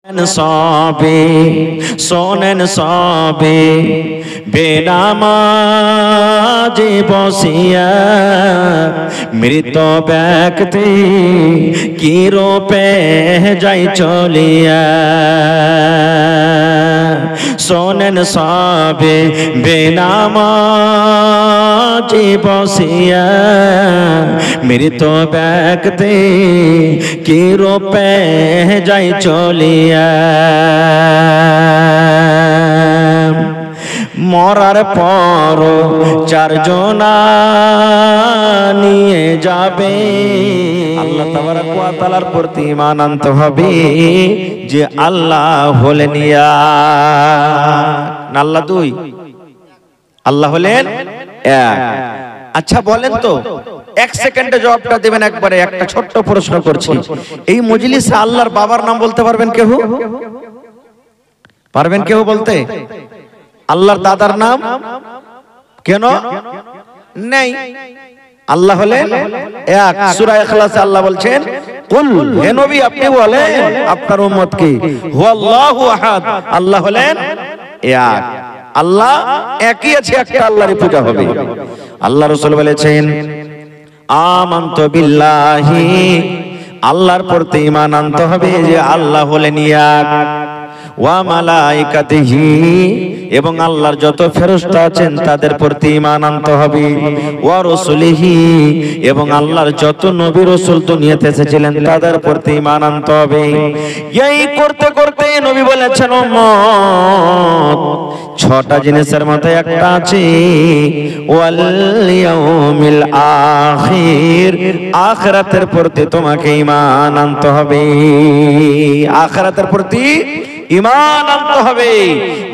সবে শোনেন সবে বেনামাজি বসিয়া মৃত ব্যক্তি কি রূপে যাই চলিয়া। শোনেন সবে বেনামাজি বসিয়া মৃত ব্যক্তি কি রূপে যাই চলিয়া। মরার পর চারজনা নিয়ে যাবে। আল্লাহ তাবারক ওয়া তাআলার প্রতি ঈমান আনতে হবে যে আল্লাহ হলেন এক, আল্লাহ দুই, আল্লাহ হলেন এক। আচ্ছা বলেন তো, এক সেকেন্ডে জবাবটা দেবেন একবারে। একটা ছোট্ট প্রশ্ন করছি, এই মজলিসে আল্লাহর বাবার নাম বলতে পারবেন কেউ? পারবেন কেউ বলতে? আল্লাহর দাদার নাম কেন নেই? আল্লাহ হলেন এক। সূরা ইখলাসে আল্লাহ বলছেন, কুল, হে নবী আপনি বলেন আপনার উম্মতকে, হুয়াল্লাহু আহাদ, আল্লাহ হলেন এক। আল্লাহ একই আছে, একটা আল্লাহরই পূজা হবে। আল্লাহ রাসূল বলেছেন, আমানতু বিল্লাহি, আল্লাহর প্রতি ঈমান আনতে হবে যে আল্লাহ হলেন এক। ওয়া মালাইকাতিহি, এবং আল্লাহর যত ফেরেশতা আছেন তাদের প্রতি ঈমান আনতে হবে। ওয়া রাসূলিহি, এবং আল্লাহর যত নবী রাসূল দুনিয়াতে এসেছিলেন তাদের প্রতি ঈমান আনতে হবে। এই করতে করতে নবী বলেছেন, উম্মত ছটা জিনিসের মধ্যে একটা আছে, ওয়াল ইয়াউমিল আখির, আখিরাতের প্রতি তোমাকে ঈমান আনতে হবে। আখিরাতের প্রতি ঈমান আনতে হবে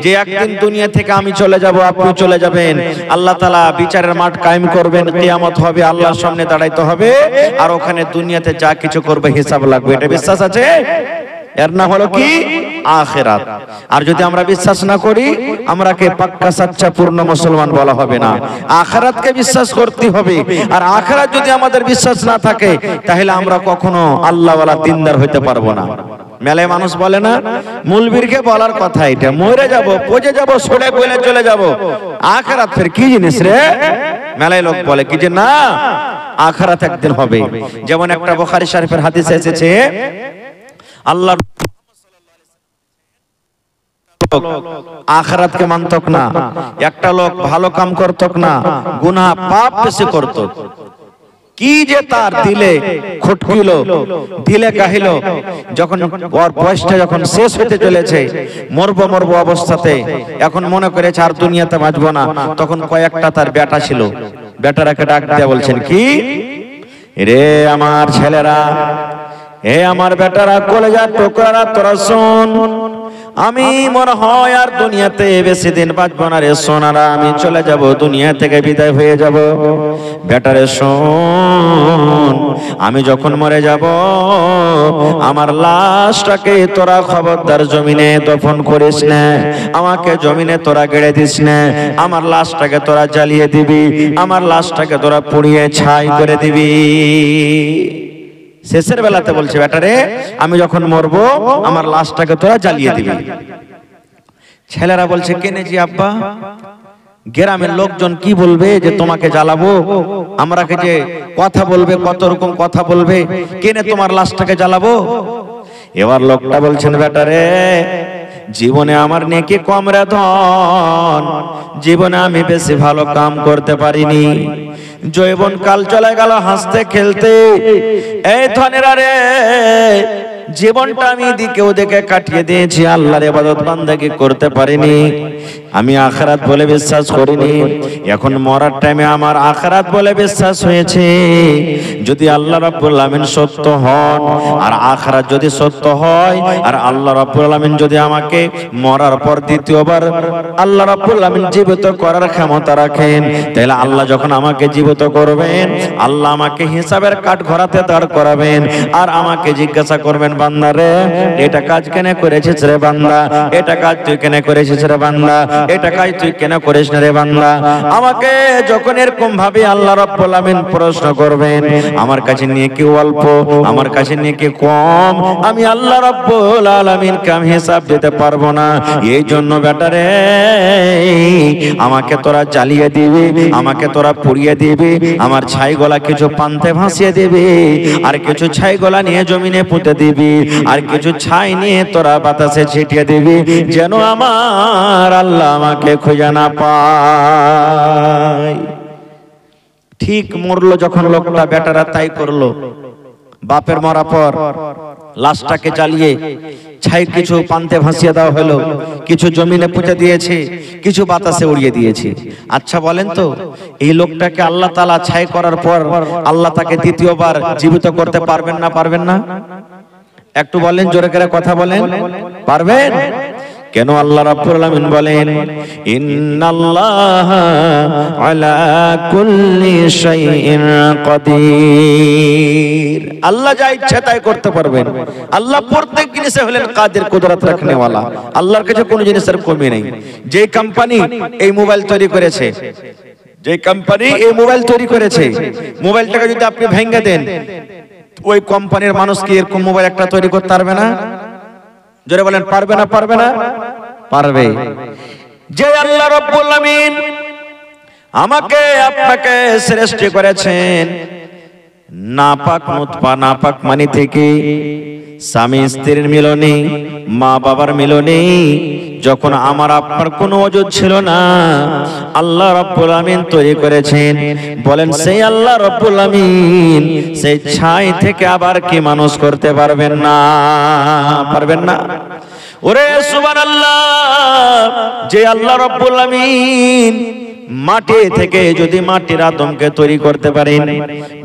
যে একদিন দুনিয়া থেকে আমি চলে যাব, আপনি চলে যাবেন, আল্লাহ তাআলা বিচারের মাঠ কায়েম করবেন, কিয়ামত হবে, আল্লাহর সামনে দাঁড়াইতে হবে, আর ওখানে দুনিয়াতে যা কিছু করবে হিসাব লাগবে। এটা বিশ্বাস আছে? এর নাম হলো কি? আখিরাত। আর যদি আমরা বিশ্বাস না করি, আমরাকে পাক্কা সাচ্চা পূর্ণ মুসলমান বলা হবে না। আখিরাতকে বিশ্বাস করতে হবে। আর আখিরাত যদি আমাদের বিশ্বাস না থাকে, তাহলে আমরা কখনো আল্লাহওয়ালা দিনদার হইতে পারবো না। মেলায় মানুষ বলে না, মুলবীরকে বলার কথা এটা, মরে যাব, পচে যাব, সরে বলে চলে যাব, আখিরাত ফের কি জিনিস রে? মেলায় লোক বলে কি যে না, আখিরাত একদিন হবে। যেমন একটা বুখারী শরীফের হাদিসে এসেছে, আল্লাহ আখিরাতকে মানতক না, একটা লোক ভালো কাম করতক না, গুনাহ পাপ বেশি করত, কি যে তার দিলে খটকিল, দিলে কাহিল, যখন ওর বয়সটা যখন শেষ হতে চলেছে, মরবো মরবো অবস্থাতে, এখন মনে করেছে আর দুনিয়াতে বাঁচবো না, তখন কয়েকটা তার বেটা ছিল, বেটারাকে ডাক দিয়ে বলছেন, কি রে আমার ছেলেরা, হে আমার বেটারা, কলেজার টুকরারা, তোরা শোন, আমি মনে হয় আর দুনিয়াতে বেশি দিন বাঁচবো না রে সোনারা, আমি চলে যাব, দুনিয়া থেকে বিদায় হয়ে যাব। বেটারে শোন, আমি যখন মরে যাব, আমার লাশটাকে তোরা খবরদার জমিনে দফন করিস না, আমাকে জমিনে তোরা গেড়ে দিস না, আমার লাশটাকে তোরা জ্বালিয়ে দিবি, আমার লাশটাকে তোরা পুড়িয়ে ছাই করে দিবি। শেষের বেলাতে বলছে, বেটারে আমি যখন মরবো, আমার লাশটাকে তোরা জ্বালিয়ে দিবি। ছেলেরা বলছে, কেনে জি আব্বা, গ্রামের লোকজন কি বলবে যে তোমাকে জ্বালাবো, আমরাকে যে কথা বলবে, কত রকম কথা বলবে, কেনে তোমার লাশটাকে জ্বালাবো? এবার লোকটা বলছেন, বেটারে জীবনে আমার নেকি কম রে ধন, জীবনে আমি বেশি ভালো কাম করতে পারিনি, যৌবন কাল চলে গেল হাসতে খেলতে, এই ধনেরা রে জীবনটা আমি দিকে ওদিকে কাটিয়ে দিয়েছি, আল্লাহর ইবাদত বান্দাগি করতে পারিনি, আমি আখিরাত বলে বিশ্বাস করিনি, এখন মরার টাইমে আমার আখিরাত বলে বিশ্বাস হয়েছে। যদি আল্লাহ রাব্বুল আলামিন সত্য হন, আর আখিরাত যদি সত্য হয়, আর আল্লাহ রাব্বুল আলামিন যদি আমাকে মরার পর দ্বিতীয়বার আল্লাহ রাব্বুল আলামিন জীবিত করার ক্ষমতা রাখেন, তাহলে আল্লাহ যখন আমাকে জীবিত করবেন, আল্লাহ আমাকে হিসাবের কাঠ ঘরাতে দাঁড় করাবেন, আর আমাকে জিজ্ঞাসা করবেন, বান্দা রে এটা কাজ কেন করেছিস রে বান্দা, এটা কাজ তুই কেন করেছিস রে বান্দা, এটা কাজ তুই কেন করিস না রে বান্দা? আমাকে যখন এরকম ভাবে আল্লাহ রাব্বুল আলামিন প্রশ্ন করবেন, আমার কাছে নিয়ে কি অল্প, আমার কাছে নিয়ে কি কম, আমি আল্লাহ রাব্বুল আলামিনকে আমি হিসাব দিতে পারবো না। এই জন্য বেটারে আমাকে তোরা জ্বালিয়ে দিবি, আমাকে তোরা পুড়িয়ে দিবি, আমার ছাই গলা কিছু পান্তে ভাসিয়ে দিবি, আর কিছু ছাই গলা নিয়ে জমিনে পুঁতে দিবি, আর কিছু ছাই নিয়ে তোরা বাতাসে ছিটিয়ে দিবি, যেন আমার আল্লাহ আমাকে খুঁজে না পায়। ঠিক মরলো যখন লোকটা, বেটারা তাই করলো। বাপের মরা পর লাশটাকে জ্বালিয়ে ছাই কিছু পান্তে ভাসিয়ে দেওয়া হলো, কিছু জমিনে পুঁতে দিয়েছে, কিছু বাতাসে উড়িয়ে দিয়েছে। আচ্ছা বলেন তো, এই লোকটাকে আল্লাহ তাআলা ছাই করার পর আল্লাহ তাকে দ্বিতীয়বার জীবিত করতে পারবেন না পারবেন না? একটু বলেন, জোরে করে কথা বলেন, পারবেন? কেন? আল্লাহ রাব্বুল আলামিন বলেন, ইন্নাল্লাহা আলা কুল্লি শাইইন কাদির। আল্লাহ যা ইচ্ছা তাই করতে পারবেন। আল্লাহ প্রত্যেক জিনিসে হলেন কাদির, কুদরত রাখনে ওয়ালা। আল্লাহর কাছে কোনো জিনিসের কমি নেই। যে কোম্পানি এই মোবাইল তৈরি করেছে, যে কোম্পানি এই মোবাইল তৈরি করেছে, মোবাইলটাকে যদি আপনি ভেঙে দেন, ওই কোম্পানির মানুষ কি এরকম মোবাইল একটা তৈরি করতে পারবে না? জোরে বলেন, পারবে না পারবে না? পারবে। যে আল্লাহ রাব্বুল আলামিন আমাকে আপনাকে সৃষ্টি করেছেন নাপাক নুতফা, নাপাক মানি থেকে, স্বামী স্ত্রীর মিলনে, মা বাবার মিলনে, যখন আমার আপনার কোনো ওজুদ ছিল না, আল্লাহ রাব্বুল আমিন তৈরি করেছেন। বলেন, সেই আল্লাহ রাব্বুল আমিন সেই ছাই থেকে আবার কি মানুষ করতে পারবেন না? পারবেন না? ওরে সুবহানাল্লাহ! যে আল্লাহ রাব্বুল আমিন মাটি থেকে যদি মাটির আদমকে তৈরি করতে পারেন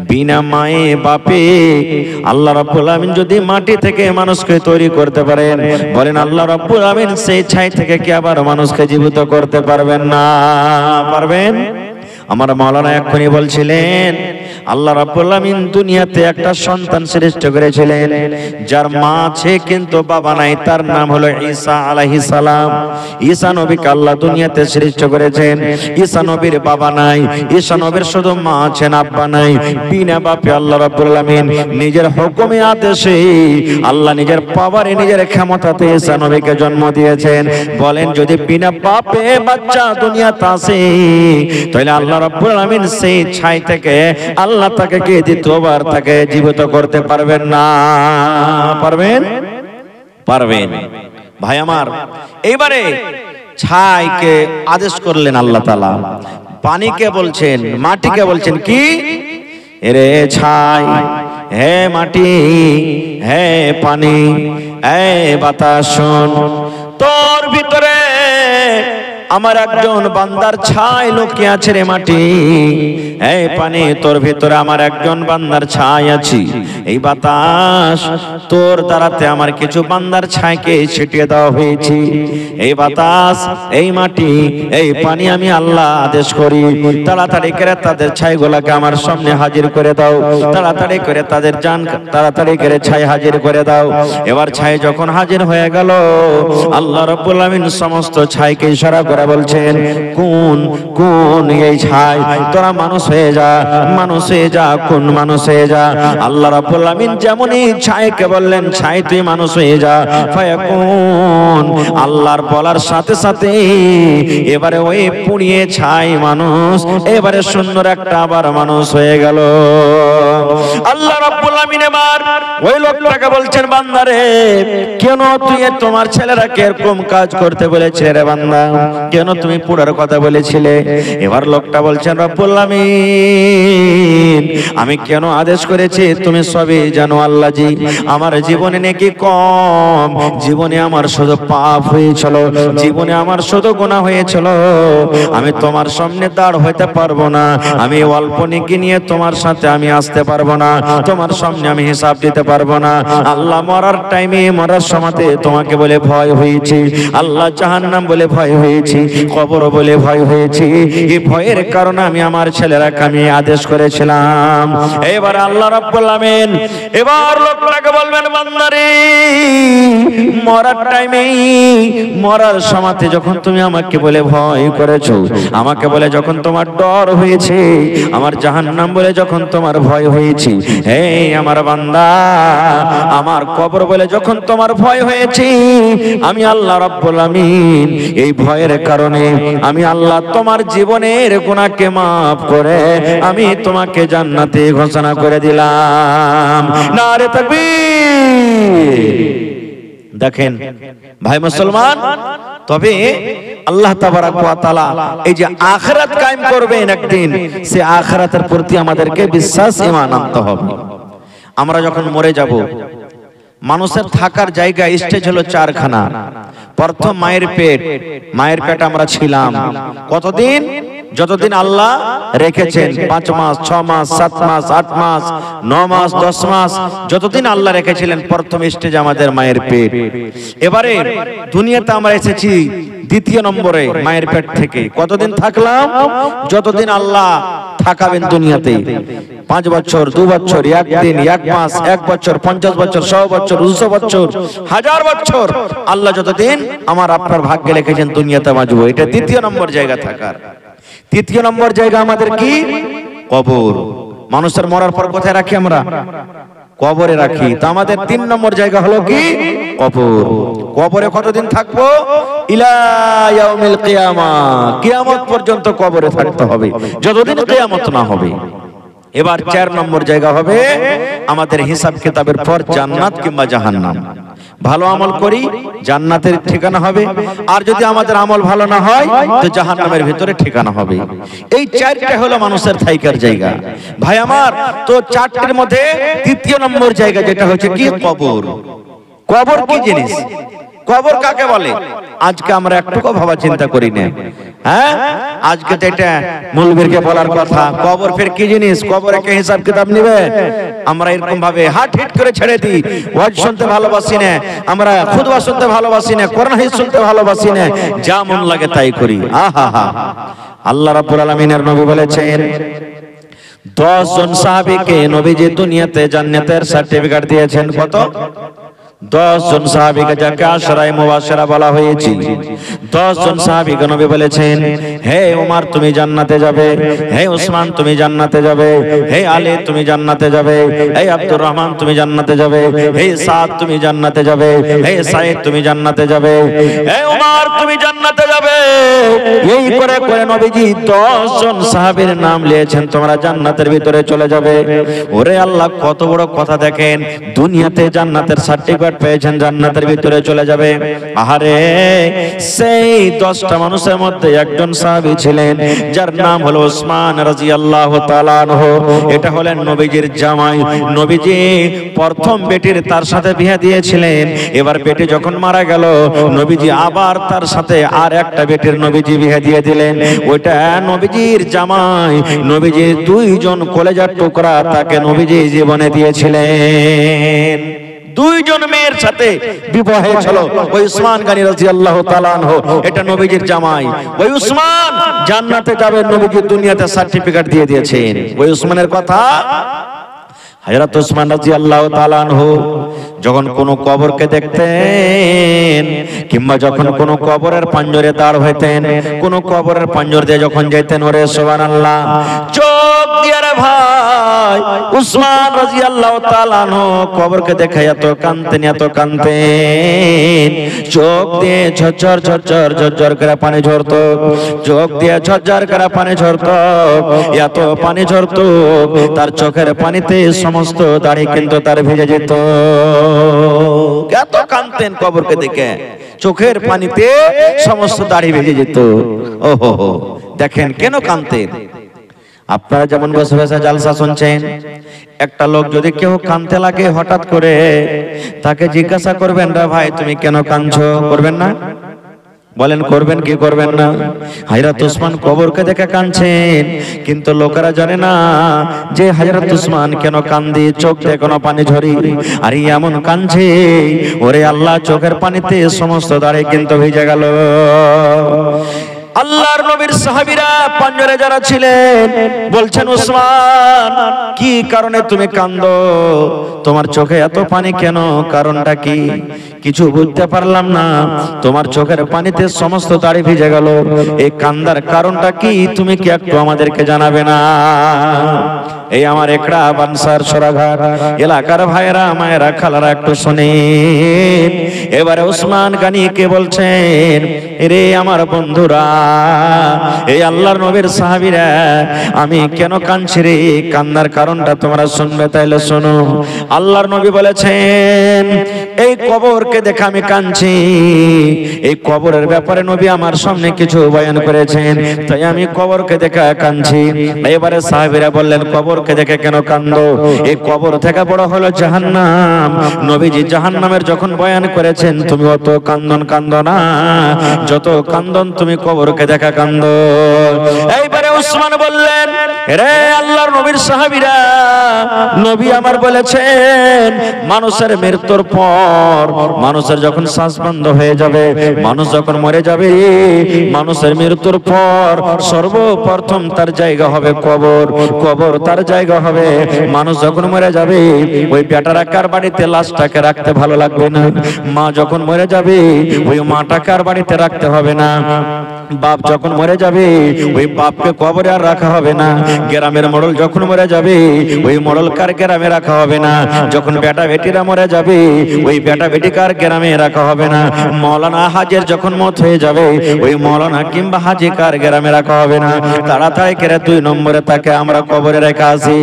বিনা মায়ে বাপে, আল্লাহ রাব্বুল আমিন যদি মাটি থেকে মানুষকে তৈরি করতে পারেন, বলেন আল্লাহ রাব্বুল আমিন সেই ছাই থেকে কি আবার মানুষকে জীবিত করতে পারবেন না? পারবেন? আমার মাওলানা এক্ষুনি বলছিলেন, আল্লাহ রাব্বুল আমিন দুনিয়াতে একটা সন্তান সৃষ্টি করেছিলেন যার মা আছে কিন্তু বাবা নাই, তার নাম হলো ঈসা আলাইহিস সালাম। ঈসা নবীকে আল্লাহ দুনিয়াতে সৃষ্টি করেছেন। ঈসা নবীর বাবা নাই, ঈসা নবীর শুধু মা আছেন, আব্বা নাই। বিনা বাপে আল্লাহ রাব্বুল আমিন নিজের হুকুমে আদেশে, আল্লাহ নিজের পাওয়ারে, নিজের ক্ষমতাতে ঈসা নবীকে জন্ম দিয়েছেন। বলেন, যদি বিনা বাপে বাচ্চা দুনিয়াতে আসে, তাহলে আল্লাহ রাব্বুল আমিন সেই ছাই থেকে আল্লাহ তাকে কে দ্বিতীয়বার তাকে জীবিত করতে পারবেন না? পারবেন? পারবেন। ভাই আমার, এইবারে ছাইকে আদেশ করলেন আল্লাহ তাআলা। পানিকে বলছেন, মাটিকে বলছেন কি, রে ছাই, হে মাটি, হে পানি, হে বাতাস, শোন, তোর ভিতরে আমার একজন বান্দার ছাই লুকিয়ে আছে রে মাটি। এই পানি, তোর ভিতরে আমার একজন বান্দার ছাই আছে। এই বাতাস, তোর দ্বারাতে আমার কিছু বান্দার ছাইকে ছিটিয়ে দেওয়া হয়েছে। এই বাতাস, এই মাটি, এই পানি, আমি আল্লাহ আদেশ করি, তাড়াতাড়ি করে তাদের ছাইগুলোকে আমার সামনে হাজির করে দাও। তাড়াতাড়ি করে তাদের জান, তাড়াতাড়ি করে ছাই হাজির করে দাও। এবার ছাই যখন হাজির হয়ে গেল, আল্লাহ রাব্বুল আমিন সমস্ত ছাইকে ইশারা করে বলছেন, কোন কোন এই ছাই, তোরা মানুষ হয়ে যা, মানুষ হয়ে যা, কোন মানুষ হয়ে যা। আল্লাহ রাব্বুল আমিন যেমনই ছাইকে বললেন, ছাই তুই মানুষ হয়ে যা, ফায়াকুন, আল্লাহর বলার সাথে সাথে এবারে ওই পুড়িয়ে ছাই মানুষ, এবারে সুন্দর একটা আবার মানুষ হয়ে গেল। আল্লাহ রাব্বুল আমিন এবার ওই লোকটাকে বলছেন, বান্দারে, কেন তুই তোমার ছেলেরা এরকম কাজ করতে বলেছিলে রে বান্দা? কেন তুমি পুরার কথা বলেছিলে? এবার লোকটা বলছেন, রব্বুল আমিন, আমি কেন আদেশ করেছি তুমি সবই জানো আল্লাহ জি। আমার জীবনে নাকি কম, জীবনে আমার শুধু পাপ হয়েছিল, জীবনে আমার শুধু গুনাহ হয়েছিল। আমি তোমার সামনে দাঁড় হইতে পারবো না, আমি অল্প নেকি নিয়ে তোমার সাথে আমি আসতে পারবো না, তোমার সামনে আমি হিসাব দিতে পারবো না। আল্লাহ, মরার টাইমে, মরার সময়তে তোমাকে বলে ভয় হয়েছে, আল্লাহ জাহান্নাম বলে ভয় হয়েছে, কবর বলে ভয় হয়েছে। এই ভয়ের কারণে আমি আমার ছেলেরাকে আমি আদেশ করেছিলাম। এবার আল্লাহ রাব্বুল আমিন এবার লোকটাকে বলবেন বান্দারে মরার টাইমে মরার সময়তে যখন তুমি আমাকে বলে ভয় করেছো, আমাকে বলে যখন তোমার ডর হয়েছে, আমার জাহান্নাম বলে যখন তোমার ভয় হয়েছে, হে আমার বান্দা আমার কবর বলে যখন তোমার ভয় হয়েছে, আমি আল্লাহ রাব্বুল আমিন এই ভয়ের কারণে আমি আল্লাহ তোমার জীবনের গুনাহকে মাফ করে আমি তোমাকে জান্নাতে ঘোষণা করে দিলাম। নারে তাকবীর। দেখেন ভাই মুসলমান, তবে আল্লাহ তাবারাক ওয়া তাআলা এই যে আখিরাত কায়েম করবেন একদিন, সে আখিরাতের প্রতি আমাদেরকে বিশ্বাস ঈমান আনতে হবে। আমরা যখন মরে যাব, মানুষের থাকার জায়গা স্টেজ হলো চারখানা। প্রথম মায়ের পেট আমরা ছিলাম কতদিন? যতদিন আল্লাহ রেখেছেন, 5 মাস 6 মাস 7 মাস 8 মাস 9 মাস 10 মাস, যতদিন আল্লাহ রেখেছিলেন প্রথম স্টেজ আমাদের মায়ের পেট। এবারে দুনিয়াতে আমরা এসেছি দ্বিতীয় নম্বরে মায়ের পেট থেকে। কতদিন থাকলাম? যতদিন আল্লাহ থাকাবেন দুনিয়াতে। 5 বছর 2 বছর 1 দিন 1 মাস 1 বছর 50 বছর 100 বছর 200 বছর 1000 বছর আল্লাহ যতদিন আমার আপনার ভাগ্যে লিখেছেন দুনিয়াতে বাঁচবো। এটা দ্বিতীয় নম্বর জায়গা থাকার। তৃতীয় নম্বর জায়গা আমাদের কি? কবর। মানুষের মরার পর কোথায় রাখি আমরা? কবরে রাখি। তো আমাদের 3 নম্বর জায়গা হলো কি? কবর। কবরে কতদিন থাকবো? ইলা ইয়াউমিল কিয়ামা, কিয়ামত পর্যন্ত কবরে থাকতে হবে, যতদিন কিয়ামত না হবে। এবার 4 নম্বর জায়গা হবে আমাদের হিসাব কিতাবের পর জান্নাত কিংবা জাহান্নাম। ভালো আমল করি জান্নাতের ঠিকানা হবে, আর যদি আমাদের আমল ভালো না হয় তো জাহান্নামের ভিতরে ঠিকানা হবে। এই 4টা হলো মানুষের থাইকার জায়গা। ভাই আমার, তো 4টির মধ্যে তৃতীয় নম্বর জায়গা যেটা হচ্ছে কি? কবর। কবর কি জিনিস? কবর কাকে বলে আজকে আমরা একটুকু ভাবা চিন্তা করি না। হ্যাঁ, আজকে তো এটা মৌলবীরকে বলার কথা। কবর ফের কি জিনিস? কবরে কে হিসাব কিতাব নিবে? আমরা এরকম ভাবে হাট হিট করে ছেড়ে দিই। ওয়াজ শুনতে ভালোবাসি না আমরা, খুতবা শুনতে ভালোবাসি না, কোরআন হাদিস শুনতে ভালোবাসি না, যা মন লাগে তাই করি। আহা হা। আল্লাহ রাব্বুল আলামিনের নবী বলেছেন 10 জন সাহাবীকে নবীজি দুনিয়াতে জান্নাতের সার্টিফিকেট দিয়েছেন। কত? 10 জন সাহাবীকে, যাকে আশরায়ে মুবাশশিরা বলা হয়েছে। 10 জন সাহাবীকে নবী বলেছেন, হে ওমর তুমি জান্নাতে যাবে, হে ওসমান তুমি জান্নাতে যাবে, হে আলী তুমি জান্নাতে যাবে, হে আব্দুর রহমান তুমি জান্নাতে যাবে, হে সাদ তুমি জান্নাতে যাবে, হে সাঈদ তুমি জান্নাতে যাবে, হে ওমর তুমি জান্নাতে যাবে। এই করে করে নবীজি 10 জন সাহাবীর নাম নিয়েছেন, তোমরা জান্নাতের ভিতরে চলে যাবে। ওরে আল্লাহ, কত বড় কথা! দেখেন, দুনিয়াতে জান্নাতের সার্টিফিকেট পেয়েছেন, জান্নাতের ভিতরে চলে যাবে। আহারে, সেই 10টা মানুষের মধ্যে একজন সাহাবী ছিলেন যার নাম হলো ওসমান রাদিয়াল্লাহু তাআলা আনহু। এটা হলেন নবীজির জামাই। নবীজি প্রথম বেটির তার সাথে বিয়ে দিয়েছিলেন। এবার বেটি যখন মারা গেল, নবীজি আবার তার সাথে আর একটা বেটির নবীজি বিয়ে দিয়ে দিলেন। ওইটা নবীজির জামাই। নবীজির 2 জন কলেজার টুকরা তাকে নবীজি জীবনে দিয়েছিলেন। 2 জন মেয়ের সাথে বিবাহ হয়েছিল। ওই উসমান গনি রাদিয়াল্লাহু তাআলা আনহু, এটা নবীজির জামাই। ওই উসমান জান্নাতে যাবে, নবীজি দুনিয়াতে সার্টিফিকেট দিয়ে দিয়েছেন। ওই উসমানের কথা হযরত উসমান রাদিয়াল্লাহু তাআলা আনহু যখন কোন কবরকে দেখতেন, কিংবা যখন কোন কবরের পাঞ্জরে দাঁড় হইতেন, কোন কবরের পাঞ্জর দিয়ে যখন যেতেন, ওরে সুবহানাল্লাহ, চোখ দিয়ে রে ভাই উসমান রাদিয়াল্লাহু তাআলা আনহু কবরকে দেখে এত কাঁদতেন, এত কাঁদতেন, চোখ দিয়ে ঝরঝর ঝরঝর ঝরঝর করে পানি ঝরতো, চোখ দিয়ে ঝরঝর করে পানি ঝরতো, এত পানি ঝরতো তার চোখের পানিতে সমস্ত দাড়ি কিন্তু তার ভিজে যেত। এত কাঁদতেন কবরকে দেখে, চোখের পানিতে সমস্ত দাড়ি ভিজে যেত। ওহো, দেখেন কেন কাঁদতেন। আপনারা যেমন বসে বসে জালসা শুনছেন, একটা লোক যদি কেউ কাঁদতে লাগে হঠাৎ করে, তাকে জিজ্ঞাসা করবেন, রে ভাই তুমি কেন কাঁদছো? করবেন না? বলেন করবেন কি করবেন না? হযরত উসমান কবরকে দেখে কাঁদছেন, কিন্তু লোকেরা জানে না যে হযরত উসমান কেন কাঁদে, চোখ দিয়ে কোনো পানি ঝরি, আর এমন কাঁদছে, ওরে আল্লাহ, চোখের পানিতে সমস্ত দাড়ি কিন্তু ভিজে গেল। আল্লাহর নবীর সাহাবীরা পাঞ্জরে যারা ছিলেন বলছেন, ওসমান কি কারণে তুমি কাঁদো? তোমার চোখে এত পানি কেন? কারণটা কি? কিছু বুঝতে পারলাম না, তোমার চোখের পানিতে সমস্ত দাড়ি ভিজে গেল, এই কান্দার কারণটা কি? তুমি কি একটু আমাদেরকে জানাবে না? এই আমার একড়া বানসার সরাঘাট এলাকার ভাইরা মায়েরা খালারা একটু শুনেন। এবারে ওসমান গানি কে বলছেন, রে আমার বন্ধুরা, এই আল্লাহর নবীর সাহাবীরা, আমি কেন কাঁদছি রে? কান্নার কারণটা তোমরা শুনবে, তাইলে শোনো। আল্লাহর নবী বলেছেন, এই কবরকে দেখে আমি কাঁদছি। এই কবরের ব্যাপারে নবী আমার সামনে কিছু বয়ান করেছেন, তাই আমি কবরকে দেখে কাঁদছি। এবারে সাহাবীরা বললেন, কবরকে দেখে কেন কাঁদো? এই কবর থেকে বড় হলো জাহান্নাম। নবীজি জাহান্নামের যখন বয়ান করেছেন, তুমি অত কান্দো না, যত কান্দন তুমি কবরকে দেখা কান্দো। এইবারে উসমান বললেন, রে আল্লাহর নবীর সাহাবীরা, নবী আমার বলেছেন, মানুষের মৃত্যুর পর, মানুষের যখন শ্বাস বন্ধ হয়ে যাবে, মানুষ যখন মরে যাবে, মানুষের মৃত্যুর পর সর্বপ্রথম তার জায়গা হবে কবর। কবর তার জায়গা হবে। মানুষ যখন মরে যাবে, ওই বেটারা কার বাড়িতে লাশটাকে রাখতে ভালো লাগবে না। মা যখন মরে যাবে, ওই মাটা কার বাড়িতে রাখতে হবে না। বাপ যখন মরে যাবে, ওই বাপকে কবরে আর রাখা হবে না। গ্রামের মোড়ল যখন মরে যাবে, ওই মোড়ল কার গ্রামে রাখা হবে না। যখন বেটা বেটিরা মরে যাবে, ওই বেটা বেটি কার গ্রামে রাখা হবে না। মৌলানা হাজের যখন মত হয়ে যাবে, ওই মৌলানা কিংবা হাজি কার গ্রামে রাখা হবে না। তাড়াতাড়ি করে 2 নম্বরে তাকে আমরা কবরে রেখে আসি।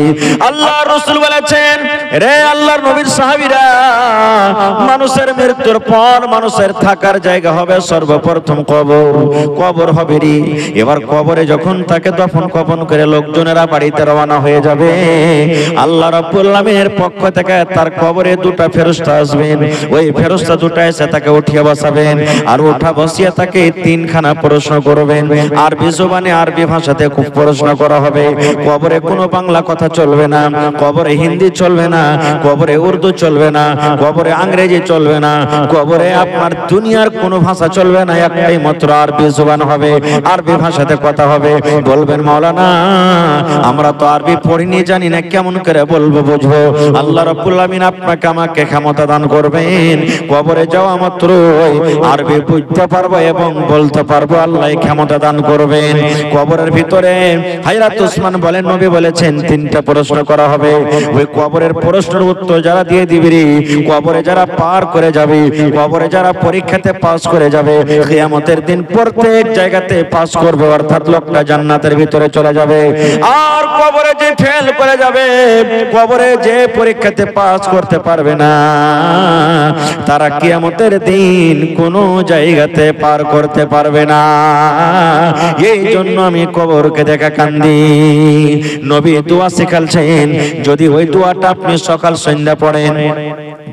আল্লাহর রাসূল বলেছেন, রে আল্লাহর নবীর সাহাবীরা, মানুষের মৃত্যুর পর মানুষের থাকার জায়গা হবে সর্বপ্রথম কবর। কবর হবে রে। এবার কবরে যখন তাকে দফন কফন করে লোকজনেরা বাড়িতে রওনা হয়ে যাবে, আল্লাহ রাব্বুল আলামিনের পক্ষ থেকে তার কবরে 2টা ফেরেশতা আসবেন। ওই ফেরেশতা 2টা এসে তাকে উঠিয়ে বসাবেন, আর উঠা বসিয়ে তাকে 3খানা প্রশ্ন করবেন। আরবি জবানে, আরবি ভাষাতে খুব প্রশ্ন করা হবে। কবরে কোনো বাংলা কথা চলবে না, কবরে হিন্দি চলবে না, কবরে উর্দু চলবে না, কবরে ইংরেজি চলবে না, কবরে আপনার দুনিয়ার কোনো ভাষা চলবে না। একটাই মাত্র আরবি জবান হবে, আরবি ভাষাতে কথা হবে। বলবেন, মাওলানা আমরা তো আরবি পড়িনি, জানি না, কেমন করে বলবো, বুঝবো? আল্লাহ রাব্বুল আমিন আপনাকে আমাকে ক্ষমতা দান করবেন, কবরে যাওয়া মাত্র আরবি বুঝতে পারবো এবং বলতে পারবো। আল্লাহ ক্ষমতা দান করবেন। কবরের ভিতরে হযরত ওসমান বলেন, নবী বলেছেন 3টা প্রশ্ন করা হবে। ওই কবরের প্রশ্নের উত্তর যারা দিয়ে দিবে, কবরে যারা পার করে যাবে, কবরে যারা পরীক্ষাতে পাস করে যাবে, কিয়ামতের দিন প্রত্যেক জায়গাতে পাস করবে, অর্থাৎ লোকটা জান্নাতের ভিতরে চলে যাবে। আর কবরে যে ফেল করে যাবে, কবরে যে পরীক্ষাতে পাস করতে পারবে না, তারা কিয়ামতের দিন কোনো জায়গাতে পার করতে পারবে না। এই জন্য আমি কবরকে দেখা কান্দি। নবী দোয়া শিখালছেন, যদি ওই দোয়াটা আপনি সকাল সন্ধ্যা পড়েন,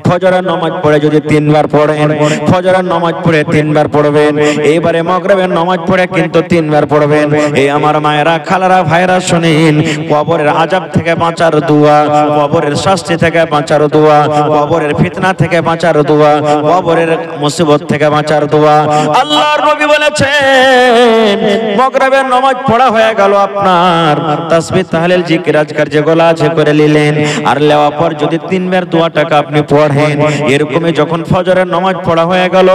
ফজরের নামাজ পড়ে যদি 3 বার পড়েন, ফজরের নামাজ পড়ে 3 বার পড়বেন, এইবারে মাগরিবের নামাজ পড়ে কিন্তু 3 বার পড়বেন। এই আমার মায়েরা খালারা ভাইরা শুনেন, কবরের আযাব থেকে বাঁচার দোয়া, কবরের শাস্তি থেকে বাঁচার দোয়া, কবরের ফিতনা থেকে বাঁচার দোয়া, কবরের মুসিবত থেকে বাঁচার দোয়া। আল্লাহর নবী বলেছেন, মাগরিবের নামাজ পড়া হয়ে গেল, আপনার তাসবিহ তাহলিল জিকির আজকার যেগুলো আছে করে নিলেন, আর লেওয়া পর যদি 3 বার দোয়াটাকে আপনি পড়েন, এরকমই যখন ফজরের নামাজ পড়া হয়ে গেল,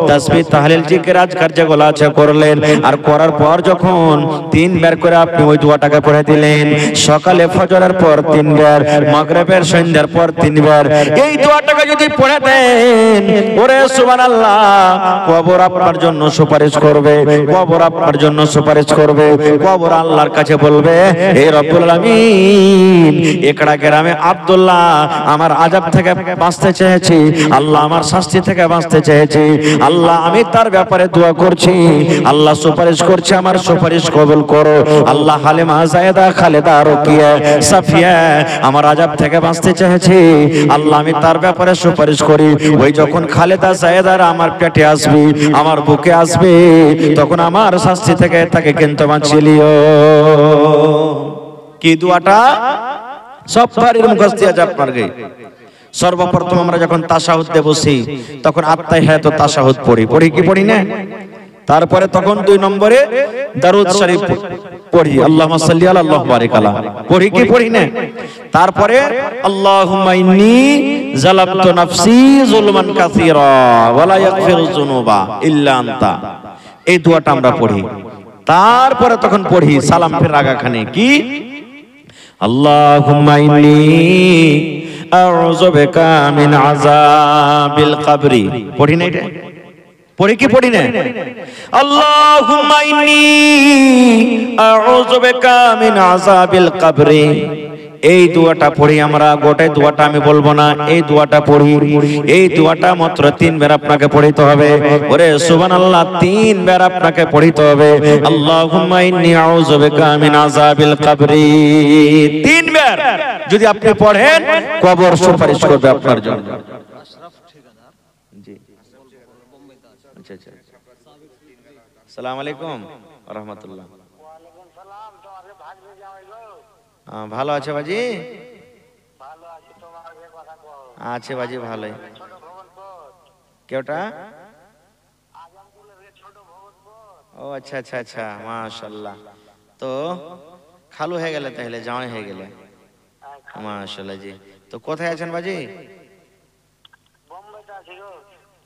তাসবিহ তাহলিল জিকির আজকার যেগুলো আছে করলেন, আর করার পর যখন 3 বার করে আপনি ওই দোয়াটাকে পড়ে দিলেন, সকালে ফজরের পর 3 বার, মাগরিবের সন্ধ্যার পর 3 বার, এই দোয়াটাকে যদি পড়ে দেন, ওরে সুবহানাল্লাহ, কবর আপনার জন্য সুপারিশ করবে, কবর আপনার জন্য সুপারিশ করবে। কবর আল্লাহর কাছে বলবে, হে রব্বুল আলামিন, একড়া গ্রামে আব্দুল্লাহ আমার আযাব থেকে বাঁচতে চেয়েছি, আল্লাহ আমার শাস্তি থেকে বাঁচতে চেয়েছি, আল্লাহ আমি তার ব্যাপারে দোয়া করছি, আল্লাহ সুপারিশ করছে, আমার সুপারিশ কবুল করো। আল্লাহ হালিমা, যায়েদা, খালেদা, রুকিয়া, সাফিয়া আমার আযাব থেকে বাঁচতে চেয়েছি, আল্লাহ আমি তার ব্যাপারে সুপারিশ করি। ওই যখন খালেদা যায়েদার আমার পেটে আসবে, আমার বুকে আসবে, তখন আমার শাস্তি থেকে তাকে কিন্তু বাঁচিয়ে লিও। কি দোয়াটা সব বাড়ির মুখস্থ আছে আপনার গে। সর্বপ্রথম আমরা যখন তাশাহুদে বসি, তখন আত্তাহিয়াতু তাশাহুদ পড়ি, পড়ি কি পড়ি না? তারপরে তখন 2 নম্বরে দরুদ শরীফ পড়ি, আল্লাহুম্মা সাল্লি আলা আল্লাহু বারিক আলা, পড়ি কি পড়ি না? তারপরে আল্লাহুম্মা ইন্নী যালামতু নাফসি যুলমান কাসীরা ওয়া লা ইয়াগফিরুয যুনুবা ইল্লা আনতা, এই দোয়াটা আমরা পড়ি। তারপরে তখন পড়ি সালাম ফের আগাখানে কি আল্লাহুম্মা ইন্নী আউযু বিকা মিন আযাবিল কবরি, পড়ি না এটা? পড়ি কি পড়ি না? আল্লাহুম্মা ইন্নী আউযু বিকা মিন আযাবিল কবরি, এই দোয়াটা পড়ি আমরা। গোটাই দোয়াটা আমি বলবো না, এই দোয়াটা পড়ি। এই দোয়াটা মাত্র 3 বার আপনাকে পড়িতে হবে। ওরে সুবহানাল্লাহ, 3 বার আপনাকে পড়িতে হবে। আল্লাহুম্মা ইন্নী আউযু বিকা মিন আযাবিল কবরি 3 বার যদি আপনি পড়েন, কবর সুপারিশ করবে আপনার জন্য। জি আচ্ছা আচ্ছা, আসসালামু আলাইকুম ওয়া রাহমাতুল্লাহ। ভালো আছে বাজি? আছে বাজি ভালোই। কেউটা? ও আচ্ছা আচ্ছা আচ্ছা, মাশাআল্লাহ। তো খালু হয়ে গেলে তাহলে, জামাই হয়ে গেলে, মাশাআল্লাহ। জি, তো কোথায় আছেন বাজি?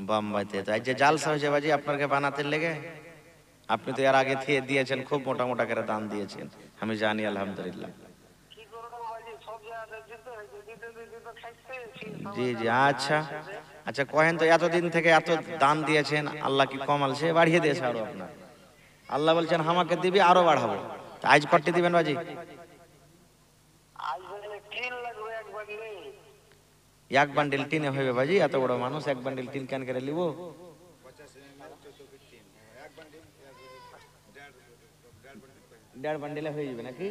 বোম্বাইতে। তো আজ যে জালসা হয়েছে বাজি আপনাকে বানাতে লেগে, আপনি তো এর আগে দিয়েছেন, খুব মোটা মোটা করে দান দিয়েছেন, আমি জানি আলহামদুলিল্লাহ। জি জি আচ্ছা আচ্ছা, কহেন তো এতদিন থেকে এত দান দিয়েছেন, আল্লাহ কি কমাল সে বাড়িয়ে দিয়েছে আরো আপনার? আল্লাহ বলছেন আমাকে দিবি আরো বাড়াবো। আজ কটি দিবেন বাজি? এক বান্ডিল টিনে হইবে বাজি? এত বড় মানুষ, এক বান্ডিল টিন কেন করে নিব? 1.5 বান্ডিলে হয়ে যাবে নাকি?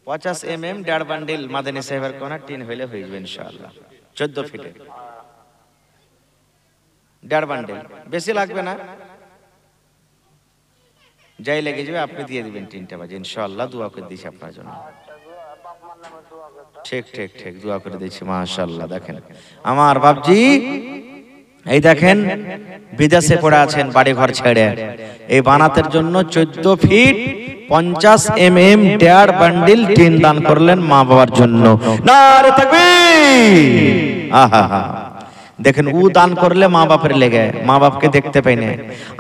50 mm 1.5 বান্ডিল মাদানী সাহেবের কোনা টিন হইলে হয়ে যাবে ইনশাআল্লাহ। 14 ফিটে 1.5 বান্ডিল, বেশি লাগবে না, যাই লেগে যাবে আপনি দিয়ে দিবেন টিনটা বাজি ইনশাআল্লাহ। দোয়া করে দিছি আপনার জন্য। ঠিক ঠিক ঠিক, দোয়া করে দিচ্ছি মাশাআল্লাহ। দেখেন আমার বাপজি, এই দেখেন বিদেশে পড়ে আছেন বাড়ি ঘর ছেড়ে, এই বানাতের জন্য 14 ফিট 50 mm 1.5 বান্ডিল টিন দান করলেন মা বাবার জন্য। নারে তাকবীর! আহা হা, দেখেন ও দান করলে মা বাপের লেগে, মা বাপকে দেখতে পাই না।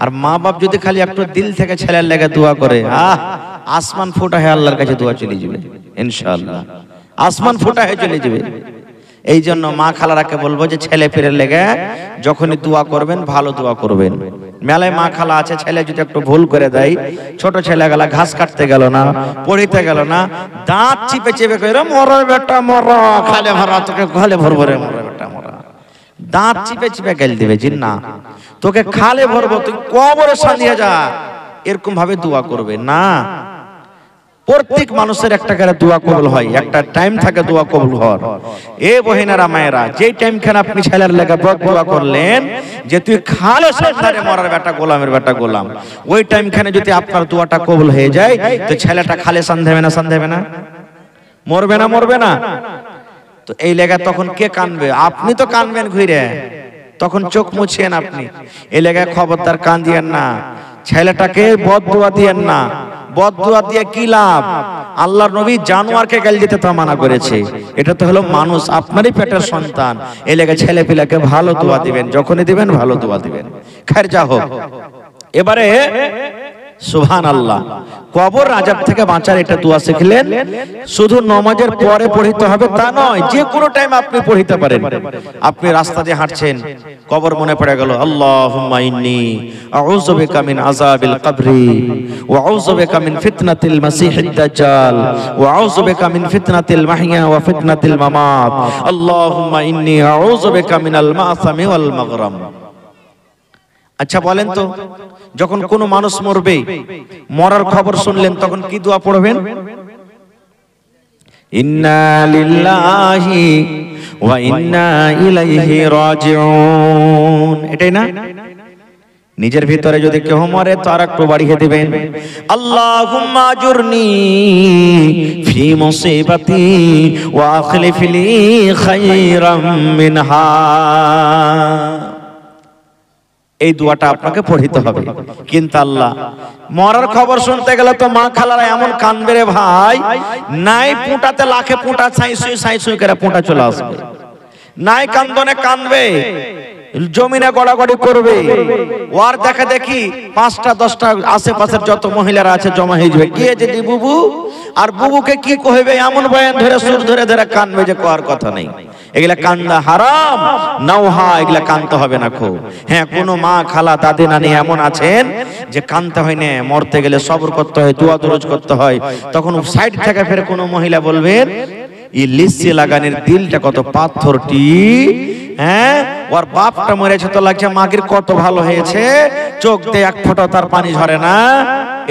আর মা বাপ যদি খালি একটু দিল থেকে ছেলের লেগে দোয়া করে, আসমান ফোটা হয়ে আল্লাহর কাছে দোয়া চলে যাবে ইনশাআল্লাহ, আসমান ফোটা হয়ে চলে যাবে। এই জন্য মা খালারাকে বলবো যে ছেলে ফিরে লেগে যখনই দোয়া করবেন, ভালো দোয়া করবেন। মেলায় মা খালা আছে, ছেলে যদি একটু ভুল করে দেয়, ছোট ছেলে গেলা ঘাস কাটতে গেল না, পড়িতে গেল না, দাঁত চিপে চিপে কইরা মর বেটা মর, খালে ভরা তোকে খালে ভরবো রে, মর বেটা মর, দাঁত চিপে চিপে গেল দিবে জি না, তোকে খালে ভরবো, তুই কবরে সাজিয়ে যা, এরকম ভাবে দোয়া করবে না। প্রত্যেক মানুষের একটা করে দোয়া কবুল হয়, একটা টাইম থাকে দোয়া কবুল হওয়ার। এ বহিনারা মায়েরা, যেই টাইম খানে আপনি ছেলের লেগে দোয়া করলেন যে তুই খালে সাজদারে মরার বেটা গোলামের বেটা গোলাম, ওই টাইম খানে যদি আপনার দোয়াটা কবুল হয়ে যায়, তো ছেলেটা খালে সান্দেবে না, সান্দেবে না, মরবে না, মরবে না। তো এই লেগে তখন কে কানবে? আপনি তো কানবেন ঘুরে, তখন চোখ মুছেন আপনি। এই লেগে খবরদার কান দিয়েন না, ছেলেটাকে বদদুয়া দিয়েন না। বদদুয়া দিয়ে কি লাভ? আল্লাহর নবী জানোয়ারকে গাল দিতে তো মানা করেছে, এটা তো হলো মানুষ, আপনারই পেটের সন্তান। এই লেগে ছেলে পিলাকে ভালো দোয়া দিবেন, যখনই দিবেন ভালো দোয়া দিবেন। খৈর যা হোক, এবারে সুবহানাল্লাহ, কবর আযাব থেকে বাঁচার এটা দোয়া শিখলেন। শুধু নামাজের পরে পড়িতে হবে তা নয়, যে কোনো টাইম আপনি পড়িতে পারেন। আপনি রাস্তা দিয়ে হাঁটছেন, কবর মনে পড়ে গেল, আল্লাহুম্মা ইন্নী আউযু বিকা মিন আযাবিল কবরি ওয়া আউযু বিকা মিন ফিতনাতিল মাসিহিদ দাজ্জাল ওয়া আউযু বিকা মিন ফিতনাতিল মাহইয়া ওয়া ফিতনাতিল মামাত, আল্লাহুম্মা ইন্নী আউযু বিকা মিনাল মাসামি ওয়াল মাগরাম। আচ্ছা বলেন তো, যখন কোনো মানুষ মরবে, মরার খবর শুনলেন, তখন কি দোয়া পড়বেন? ইন্না লিল্লাহি ওয়া ইন্না ইলাইহি রাজিউন, এটাই না? নিজের ভিতরে যদি কেউ মরে তো আর একটু বাড়িয়ে দিবেন, আল্লাহুম্মা আজুরনি ফি মুসিবাতি ওয়া আখলিফ লি খায়রাম মিনহা। এই দোয়াটা আপনাকে পড়িতে হবে। কিন্তু আল্লাহ মরার খবর শুনতে গেলে তো মা খালারা এমন কান্দবে রে ভাই, নাই পুঁটাতে লাখে পুঁটা ছাই সুই করে পুঁটা চলে আসবে, নাই কান্দনে কান্দবে, জমিনে গড়াগড়ি করবে, ওর দেখা দেখি 5টা 10টা আশেপাশের যত মহিলারা আছে জমা হয়ে যাবে, গিয়ে যে বুবু আর বুবুকে কি কইবে এমন বয়ান ধরে সুর ধরে ধরে কানবে যে কোয়ার কথা নেই। এগুলা কান্দা হারাম, নাওহা, এগুলা কানতে হবে না খো। হ্যাঁ, কোন মা খালা দাদি নানি এমন আছেন যে কানতে হয় না, মরতে গেলে সবর করতে হয়, দোয়া দরজ করতে হয়, তখন সাইড থেকে ফের কোনো মহিলা বলবেন এই লিসি লাগানোর দিলটা কত পাথরটি, হ্যাঁ ওর বাপটা মরেছে তো লাগছে মাগির কত ভালো হয়েছে, চোখ দিয়ে এক ফোঁটা তার পানি ঝরে না,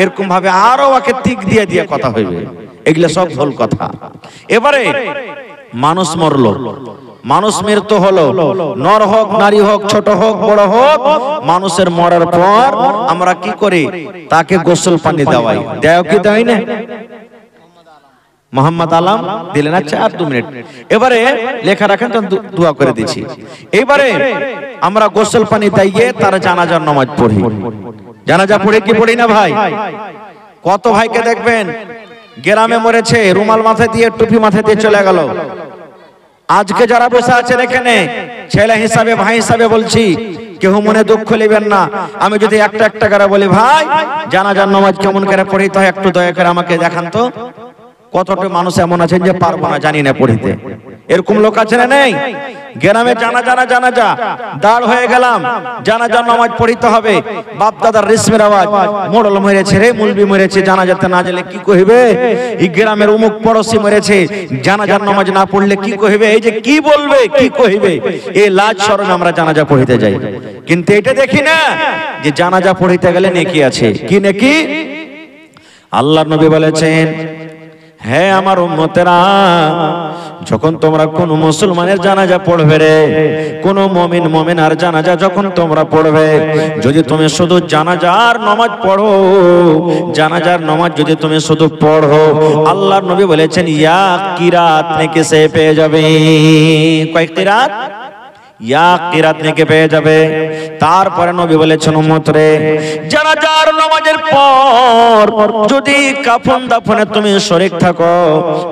এরকম ভাবে আরো ওকে তিক দিয়ে দিয়ে কথা হইবে। এগুলা সব ভুল কথা। এবারে মানুষ মরলো, মানুষ মৃত্যু হলো, নর হোক নারী হোক ছোট হোক বড় হোক, মানুষের মরার পর আমরা কি করি, তাকে গোসল পানি দেওয়াই, দেও কি দেয় না? মোহাম্মদ আলম দিলেন, আচ্ছা আর 2 মিনিট, এবারে লেখা রাখেন তো দোয়া করে দিচ্ছি। এবারে আমরা গোসল পানি দিয়ে তার জানাজার নামাজ পড়ি। জানাজা পড়ে কি পড়ি না ভাই? কত ভাইকে দেখবেন গ্রামে মরেছে, রুমাল মাথায় দিয়ে টুপি মাথায় দিয়ে চলে গেল। আজকে যারা বসে আছেন এখানে, ছেলে হিসাবে ভাই হিসাবে বলছি, কেউ মনে দুঃখ নেবেন না। আমি যদি একটা একটা করে বলি ভাই জানাজার নামাজ কেমন করে পড়িতে হয় একটু দয়া করে আমাকে দেখান তো। কতটা মানুষ এমন আছেন যে পারবো না, জানি না পড়িতে, এরকম লোক আছে না নেই? গ্রামে জানাজা দাঁড় হয়ে গেলাম, জানাজার নামাজ পড়িতে হবে, বাপ দাদার রেশমের আওয়াজ, মোড়ল মরেছে রে, মুলবি মরেছে, জানাজাতে না গেলে কি কইবে, এই গ্রামের অমুক পড়োশি মরেছে, জানাজার নামাজ না পড়লে কি কইবে, এই যে কি বলবে কি কইবে, এই লাজ শরমে আমরা জানাজা পড়িতে যাই। কিন্তু এটা দেখি না যে জানাজা পড়িতে গেলে নেকি আছে। কি নেকি? আল্লাহর নবী বলেছেন, হে আমার উম্মতেরা, যখন তোমরা কোন মুসলমানের জানাজা পড়বে রে, কোন মুমিনার জানাজা যখন তোমরা পড়বে, যদি তুমি শুধু জানাজার নামাজ পড়ো, জানাজার নামাজ যদি তুমি শুধু পড়ো, আল্লাহর নবী বলেছেন ইয়া কিরাত নেকি সে পেয়ে যাবে। কয় কিরাত? ইয়া কিরাত নেকি পেয়ে যাবে। তারপরে নবী বলেছেন উম্মত রে, জানাজার নামাজের পর যদি কাফন দাফনে তুমি শরীক থাকো,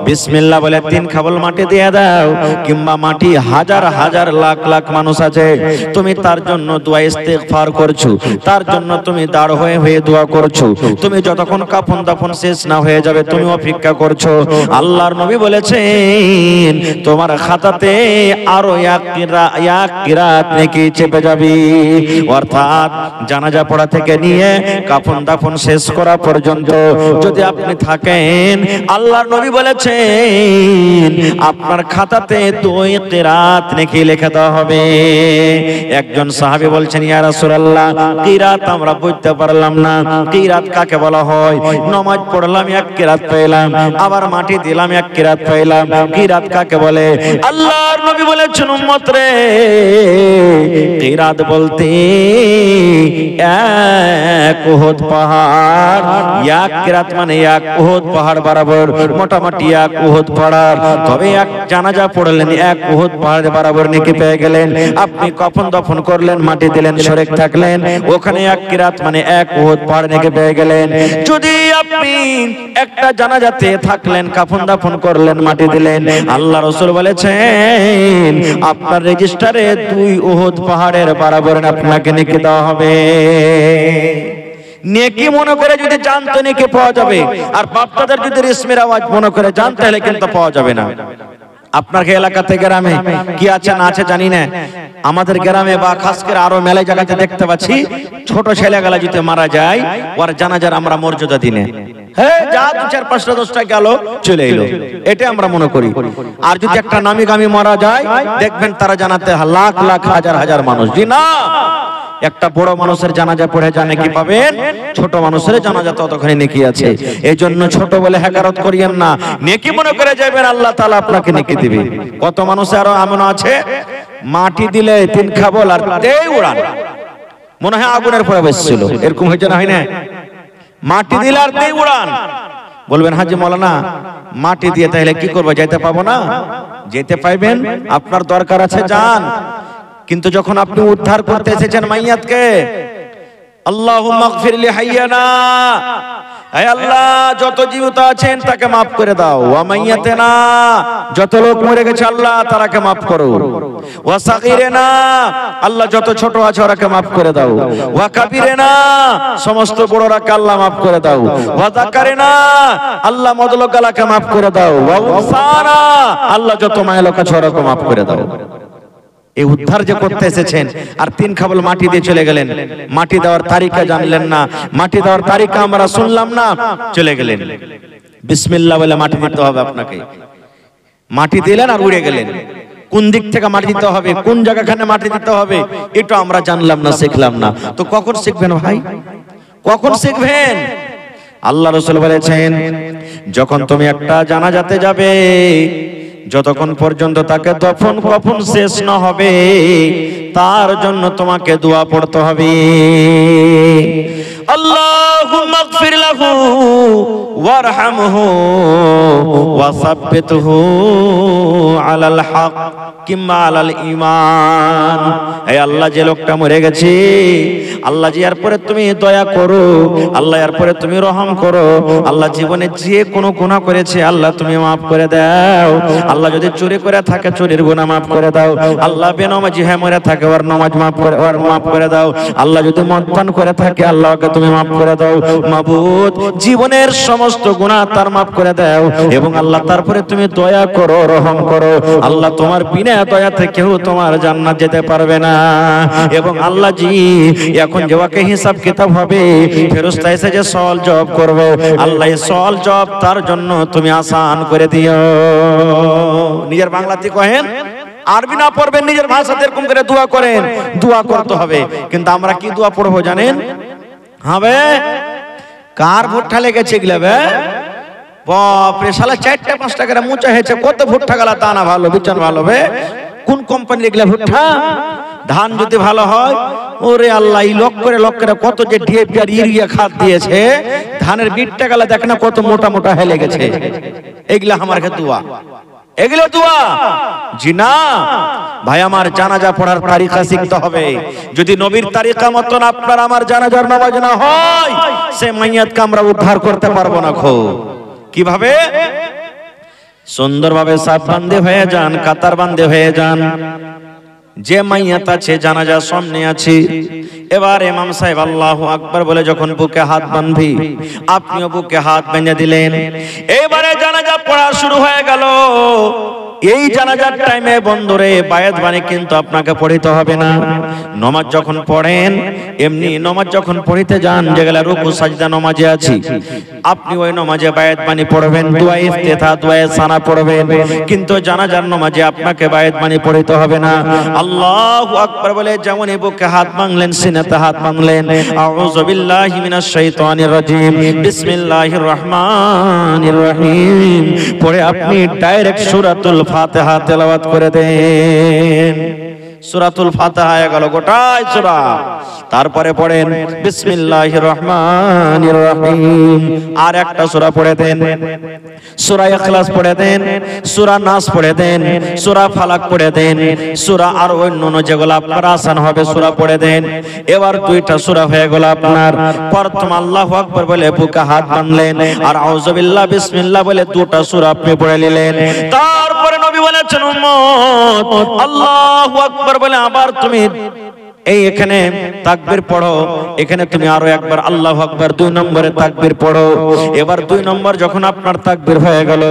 বিসমিল্লাহ বলে 3 খাবল মাটি দিয়ে দাও, কিংবা মাটি হাজার হাজার লাখ লাখ মানুষ আছে, তুমি তার জন্য দোয়া ইস্তেগফার করছো, তার জন্য তুমি দাঁড় হয়ে হয়ে দোয়া করছো, তুমি যতক্ষণ কাফন দাফন শেষ না হয়ে যাবে তুমি অপেক্ষা করছো, আল্লাহর নবী বলেছেন তোমার খাতাতে আরো এক কিরাত নেকি চেপে যাবে। অর্থাৎ জানাজা পড়া থেকে নিয়ে কাফন দাফন শেষ করা পর্যন্ত যদি আপনি থাকেন, আল্লাহর নবী বলেছেন আপনার খাতাতে 2 কিরাত নেকি লিখে দেওয়া হবে। একজন সাহাবী বলছেন ইয়া রাসূলুল্লাহ, কিরাত আমরা বুঝতে পারলাম না, কিরাত কাকে বলা হয়? নামাজ পড়লাম 1 কিরাত পেলাম, আবার মাটি দিলাম 1 কিরাত পেলাম, কিরাত কাকে বলে? আল্লাহর নবী বলেছেন উম্মত রে, কিরাত বলতে 1 উহুদ পাহাড়, 1 কিরাত মানে 1 উহুদ পাহাড় বরাবর, মোটামুটি 1 উহুদ পাহাড়। তবে এক জানাজা পড়লেন 1 উহুদ পাহাড় বরাবর নেকি পেয়ে গেলেন। আপনি কফন দফন করলেন, মাটি দিলেন, শরীক থাকলেন, ওখানে 1 কিরাত মানে 1 উহুদ পাহাড় নেকি পেয়ে গেলেন। যদি আপনি একটা জানাজাতে থাকলেন, কাফন দফন করলেন, মাটি দিলেন, আল্লাহ রাসূল বলেছেন আপনার রেজিস্টারে 2 উহুদ পাহাড়ের বরাবর আপনাকে নেকি দেওয়া হবে। নেকি মনে করে যদি জানতো নেকি পাওয়া যাবে, আর বাপদাদার যদি রেশমের আওয়াজ মনে করে জানতে হলে কিন্তু পাওয়া যাবে না। আপনার এলাকাতে গ্রামে কি আছে না আছে জানি না, আমাদের গ্রামে বা খাস করে আরো মেলা জায়গাতে দেখতে পাচ্ছি ছোট ছেলেগুলা যদি মারা যায়, ওর জানাজার আমরা মর্যাদা দিনে, হ্যাঁ যা 2 4 5টা 10টা গেল চলে এলো, এটা আমরা মনে করি। আর যদি একটা নামি গামি মারা যায়, দেখবেন তারা জানাতে লাখ লাখ হাজার হাজার মানুষ। জি না, একটা বড় মানুষের জানাজা পড়ে যা নেকি পাবেন, ছোট মানুষের জানাজা ততখানি নেকি আছে। এই জন্য ছোট বলে হেকারত করিয়েন না, নেকি মনে করে যাবেন, আল্লাহ তাআলা আপনাকে নেকি দিবে। কত মানুষ আরো এমন আছে মাটি দিলে 3 খাবল আর দেই উড়ান, মনে হয় আগুনের পরে বসছিল, এরকম হয়েছে না? হয় না? মাটি দিলে আর দেই উড়ান। বলবেন হাজি মাওলানা মাটি দিয়ে তাহলে কি করবো, যেতে পাবো না? যেতে পাইবেন, আপনার দরকার আছে যান। কিন্তু যখন আপনি উদ্ধার করতে এসেছেন মাইয়াতকে, আল্লাহুম্মা গফির লি হাইয়ানা, হে আল্লাহ যত জীবিত আছেন তাকে মাফ করে দাও, ওয়া মাইয়াতানা, যত লোক মরে গেছে আল্লাহ তারাকে মাফ করো, ওয়া সাগীরানা, আল্লাহ যত ছোট আছে ওরাকে মাফ করে দাও, ওয়া কাবীরানা, সমস্ত বড়রাকে আল্লাহ মাফ করে দাও, ওয়া যাকারানা, আল্লাহ মদলগালাকে মাফ করে দাও, ওয়া উনসানা, আল্লাহ যত মায়া লোক আছে ওরাকে মাফ করে দাও। এই উদ্ধার যে করতে এসেছেন আর তিন খাবল মাটি দিয়ে চলে গেলেন, মাটি দেওয়ার তারিকা জানলেন না, মাটি দেওয়ার তারিকা আমরা শুনলাম না, চলে গেলেন। বিসমিল্লাহ বলে মাটি দিতে হবে আপনাকে, মাটি দিলেন আর উড়ে গেলেন। কোন দিক থেকে মাটি দিতে হবে, কোন জায়গাখানে মাটি দিতে হবে এটা আমরা জানলাম না, শিখলাম না। তো কখন শিখবেন ভাই, কখন শিখবেন? আল্লাহ রাসূল বলেছেন যখন তুমি একটা জানাজাতে যাবে, যতক্ষণ পর্যন্ত তাকে দফন কফন শেষ না হবে তার জন্য তোমাকে দোয়া পড়তে হবে। আল্লাহুম্মা গফির লাহু ওয়ারহামহু ওয়া সাব্বিতহু আলাল হক কিংবা আলাল ঈমান। হে আল্লাহ যে লোকটা মরে গেছে, আল্লাহ জি এরপরে তুমি দয়া করো, আল্লাহ এরপরে তুমি রহম করো, আল্লাহ জীবনে যে কোনো গুনাহ করেছে আল্লাহ তুমি মাফ করে দাও, আল্লাহ যদি চুরি করে থাকে চুরির গুনাহ মাফ করে দাও, আল্লাহ বেনামাজি হয়ে মরে থাকে ওর নামাজ মাফ করে দাও, আল্লাহ যদি মদপান করে থাকে আল্লাহকে তুমি মাফ করে দাও। মাবুদ জীবনের সমস্ত গুনাহ তার মাফ করে দাও এবং আল্লাহ তারপরে তুমি দয়া করো, রহম করো। আল্লাহ তোমার বিনা দয়াতে কেউ তোমার জান্নাত যেতে পারবে না। এবং আল্লাহ জি এখন যে ওকে হিসাব কিতাব হবে, ফেরেশতা এসে যে সওয়াল জবাব করবে, আল্লাহ এই সওয়াল জবাব তার জন্য তুমি আসান করে দিও। নিজের বাংলাতে কহেন, আরবি না পড়বেন, নিজের ভাষাতে এরকম করে দোয়া করেন, দোয়া করতে হবে। কিন্তু আমরা কি দোয়া পড়বো জানেন? হবে কার ভুট্টা লেগেছে এগুলো, বাপরে শালা 4-5 টাকা মুচা হয়েছে, কত ভুট্টা গেলা তা না ভালো, বিচন ভালো বে, কোন কোম্পানি এগুলো ভুট্টা? ধান যদি ভালো হয়, ওরে আল্লাহ এই লক করে কত যে ডিএপি আর ইউরিয়া খাদ দিয়েছে, ধানের বিটটা গেলা দেখ না কত মোটা মোটা হয়ে লেগেছে। এগুলা আমার কাছে দোয়া, এগুলো দোয়া জি না ভাই। আমার জানাজা পড়ার তারিকা শিখতে হবে। যদি নবীর তারিকা মতন আপনার আমার জানাজার নামাজ না হয়, সে মাইয়াতকে আমরা উদ্ধার করতে পারবো না। কিভাবে? সুন্দরভাবে সাফ বান্ধে হয়ে যান, কাতার বান্ধে হয়ে যান। যে মাইয়াত আছে জানাজা সামনে আছে, এবার ইমাম সাহেব আল্লাহু আকবার বলে যখন বুকে হাত বাঁধবি, আপনিও বুকে হাত বেঁধে দিলেন। এবারে জানাজা পড়া শুরু হয়ে গেল। এই জানাজার টাইমে বন্ধুরে বায়াত বাণী কিন্তু আপনাকে পড়িতে হবে না। নামাজ যখন পড়েন, এমনি নামাজ যখন পড়িতে যান, যেগুলা রুকু সাজদা নামাজে আছে, আপনি ওই নামাজে বায়াত বাণী পড়বেন, দোয়া ইফতিতাহ, দোয়া সানা পড়বেন। কিন্তু জানাজার নামাজে আপনাকে বায়াত বাণী পড়িতে হবে না। আল্লাহু আকবার বলে যেমন বুকে হাত বাঁধলেন, সিনাতে হাত বাঁধলেন, আউযু বিল্লাহি মিনাশ শাইতানির রাজিম, বিসমিল্লাহির রহমানির রহিম পড়ে আপনি ডাইরেক্ট সূরাতুল ফাতিহা তেলাওয়াত করে দেন। সূরাতুল ফাতিহা গেল গোটাই সূরা। তারপরে পড়েন বিসমিল্লাহির রহমানির রহিম, আর একটা সূরা পড়ে দেন, সূরা ইখলাস পড়ে দেন, সূরা নাস পড়ে দেন, সূরা ফালাক পড়ে দেন, সূরা আর অন্যান্য যেগুলো আপনার আসান হবে সূরা পড়ে দেন। এবার দুইটা সূরা হয়ে গেল আপনার। প্রথম আল্লাহু আকবার বলে বুকে হাত বাঁধলেন, আর আউযু বিল্লাহ বিসমিল্লাহ বলে দুটো সূরা আপনি পড়ে নিলেন। তারপরে নবী বলেছেন উম্মত আল্লাহু আকবার বলে আবার তুমি এই এখানে তাকবীর পড়ো, এখানে তুমি আরো একবার আল্লাহু আকবার 2 নম্বরে তাকবীর পড়ো। এবার 2 নম্বর যখন আপনার তাকবীর হয়ে গেল,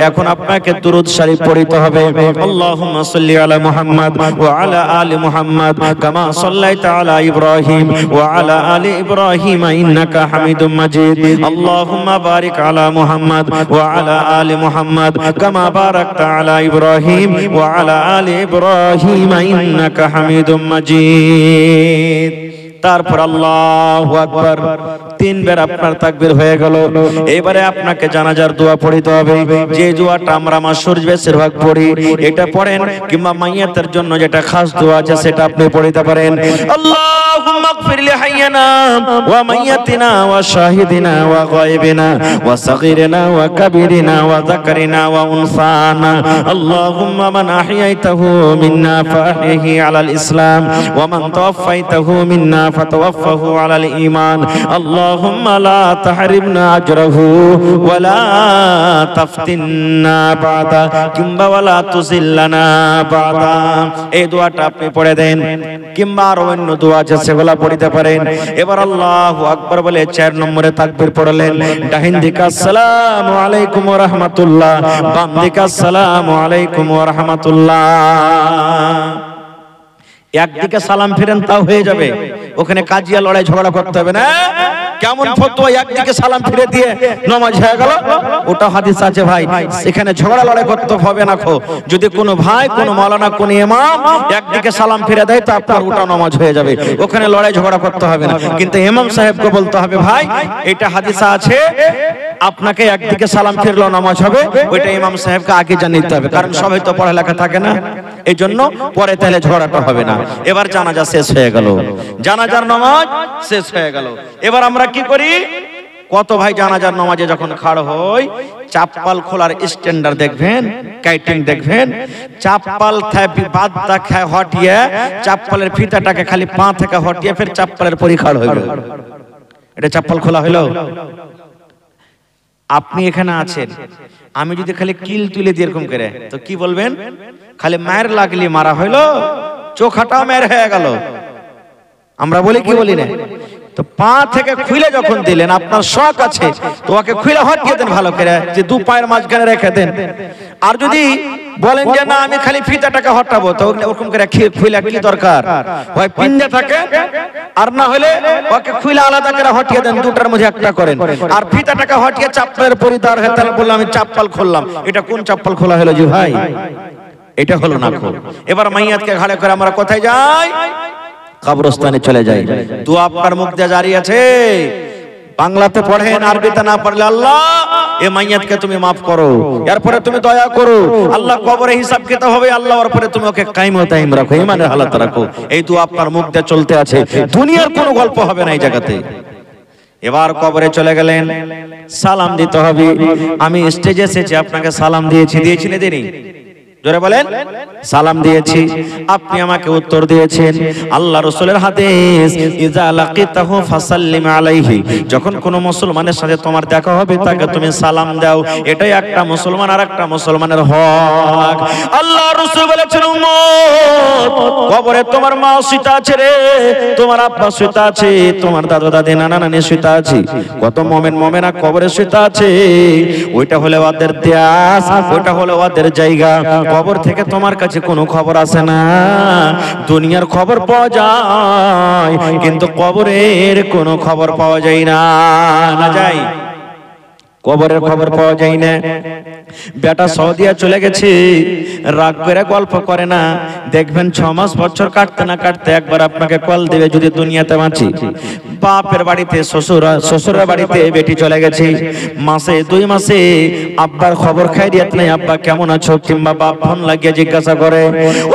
এখন আপনাকে দুরূদ শরীফ পড়তে হবে। আল্লাহুম্মা সাল্লি আলা মুহাম্মাদ ওয়া আলা আলি মুহাম্মাদ কামা সাল্লাইতা আলা ইব্রাহিম ওয়া আলা আলি ইব্রাহিম ইন্নাকা হামিদুম মাজিদ। আল্লাহুম্মা বারিক আলা মুহাম্মাদ ওয়া আলা আলি মুহাম্মাদ কামা বারাকতা আলা ইব্রাহিম ওয়া আলা আলি ইব্রাহিম ইন্নাকা হামিদুম মাজিদ। তারপর আল্লাহু আকবার 3 বার আপনার তাকবীর হয়ে গেল। এবারে আপনাকে জানাজার দোয়া পড়তে হবে। যে দোয়াটা আমরা মাসুর বেশিরভাগ পড়ি, এটা পড়েন, কিংবা মাইয়াতের জন্য যেটা খাস দোয়া আছে সেটা আপনি পড়তে পারেন। আল্লাহুম্মা ইগফির লি হাইয়িনা ওয়া মাইয়াতিনা ওয়া শাহিদিনা ওয়া গায়বিনা ওয়া সাগীরিনা ওয়া কাবীরিনা ওয়া যাকারিনা ওয়া উনসানা। আল্লাহুম্মা মান আহইয়াইতাহু মিন্না ফাহইহি আলাল ইসলাম ওয়া মান তাওয়াফাইতাহু মিন্না ফাতাওয়াফাহু আলাল ঈমান। আল্লাহুম্মা লা তাহরিমনা আজরাহু ওয়া লা তাফতিননা বাদা কিংবা ওয়া লা তুযিল্লানা বাদা। এই দোয়াটা আপনি পড়ে দেন, কিংবা আর অন্য দোয়া আছে সেগুলো পড়তে পারেন। এবার আল্লাহু আকবার বলে 4 নম্বরে তাকবীর পড়লেন। ডাহিন দিকে আসসালামু আলাইকুম ওয়া রাহমাতুল্লাহ, বাম দিকে আসসালামু আলাইকুম ওয়া রাহমাতুল্লাহ। একদিকে সালাম ফিরেন তাও হয়ে যাবে, ওখানে কাজিয়া লড়াই ঝগড়া করতে হবে না। কেমন ফতোয়া, একদিকে সালাম ফিরে দিয়ে নামাজ হয়ে গেল, ওটা হাদিস আছে ভাই, এখানে ঝগড়া লড়াই করতে হবে না। যদি কোনো ভাই, কোনো মাওলানা, কোনো ইমাম একদিকে সালাম ফিরে দেয় তো আপনার ওটা নামাজ হয়ে যাবে, ওখানে লড়াই ঝগড়া করতে হবে না। কিন্তু ইমাম সাহেবকে বলতে হবে ভাই এটা হাদিসা আছে, আপনাকে একদিকে সালাম ফিরলো নামাজ হবে, ওইটা ইমাম সাহেবকে আগে জানিয়ে দিতে হবে, কারণ সবাই তো পড়ালেখা থাকে না, এই জন্য পরে তাহলে ঝগড়াটা হবে না। এবার জানাজা শেষ হয়ে গেল, জানাজার নামাজ শেষ হয়ে গেল। এবার আমরা কি করি, কত ভাই জানাজার নামাজে যখন খাড় হই, চাপ্পাল খোলার স্ট্যান্ডার্ড দেখবেন, কাইটিং দেখবেন, চাপ্পাল বাদটা খায় হটিয়ে, চাপ্পালের ফিতাটাকে খালি পা থেকে হটিয়ে ফের চাপ্পালের পরি খাড় হইল, এটা চাপ্পাল খোলা হইলো। আপনি এখানে আছেন, আমি যদি খালি কিল তুলে দিয়ে এরকম করে, তো কি বলবেন, খালি মায়ের লাগলি মারা হইলো, চোখাটাও মায়ের হয়ে গেল। আমরা বলি কি বলি না? তো পা থেকে খুলে যখন দিলেন, আপনার শখ আছে তো ওকে খুলে হটিয়ে দেন ভালো করে, যে 2 পায়ের মাঝখানে রেখে দেন। আর যদি বলেন যে না আমি খালি ফিতাটাকে হটাবো, তো ওরকম করে খুলে কি দরকার, হয় পিঞ্জা থাকে, আর না হলে ওকে খুলে আলাদা করে হটিয়ে দেন, দুটার মধ্যে একটা করেন। আর ফিতাটাকে হটিয়ে চাপ্পালের পরিধার হয়ে তাহলে বললাম আমি চাপ্পাল খুললাম, এটা কোন চাপ্পাল খোলা হলো জি ভাই? এটা হলো না। এবার মাইয়াতকে ঘাড়ে করে আমরা কোথায় যাই? কবরস্থানে চলে যাই। দোয়া আপনার মুখ দিয়ে জারি আছে, বাংলাতে পড়েন, আরবিতে না পারলে আল্লাহ এ মাইয়াতকে তুমি মাফ করো, এরপরে তুমি দয়া করো, আল্লাহ কবরে হিসাব কিতাব হবে, আল্লাহ এরপরে তুমি ওকে কায়েম ও দাইম রাখো, ঈমানের হালাত রাখো। এই দোয়া আপনার মুখ দিয়ে চলতে আছে, দুনিয়ার কোনো গল্প হবে না এই জায়গাতে। এবার কবরে চলে গেলেন, সালাম দিতে হবে। আমি স্টেজে এসেছি, আপনাকে সালাম দিয়েছি, দিয়েছি না দেনি? জোরে বলেন, সালাম দিয়েছি, আপনি আমাকে উত্তর দিয়েছেন। আল্লাহ রাসূলের হাদিস, ইজা লাকিতাহু ফাসাল্লিম আলাইহি, যখন কোন মুসলমানের সাথে তোমার দেখা হবে তাকে তুমি সালাম দাও, এটাই একটা মুসলমান আর একটা মুসলমানের হক। আল্লাহ রাসূল বলেছেন, উম্মত কবরে তোমার মা শুইতা আছে রে, তোমার আব্বা শুইতা আছে, তোমার দাদা দাদি নানা নানি শুইতা আছে, কত মুমিন মুমিনা কবরে শুইতা আছে। ওইটা হলো ওদের দেশ, ওইটা হলো ওদের জায়গা। কবর থেকে তোমার কাছে কোনো খবর আসে না, দুনিয়ার খবর পাওয়া যায় কিন্তু কবরের কোনো খবর পাওয়া যায় না। না যায়, কবরের খবর পাওয়া যায় না। বেটা সৌদিয়া চলে গেছে, রাগ করে গল্প করে না, দেখবেন 6 মাস বছর কাটতে না কাটতে একবার আপনাকে কল দেবে যদি দুনিয়াতে বাঁচি। বাপের বাড়িতে শ্বশুরের বাড়িতে বেটি চলে গেছে, মাসে 2 মাসে আব্বার খবর খাইরিয়াত নাই, আব্বা কেমন আছো, কিংবা বাপ ফোন লাগিয়ে জিজ্ঞাসা করে,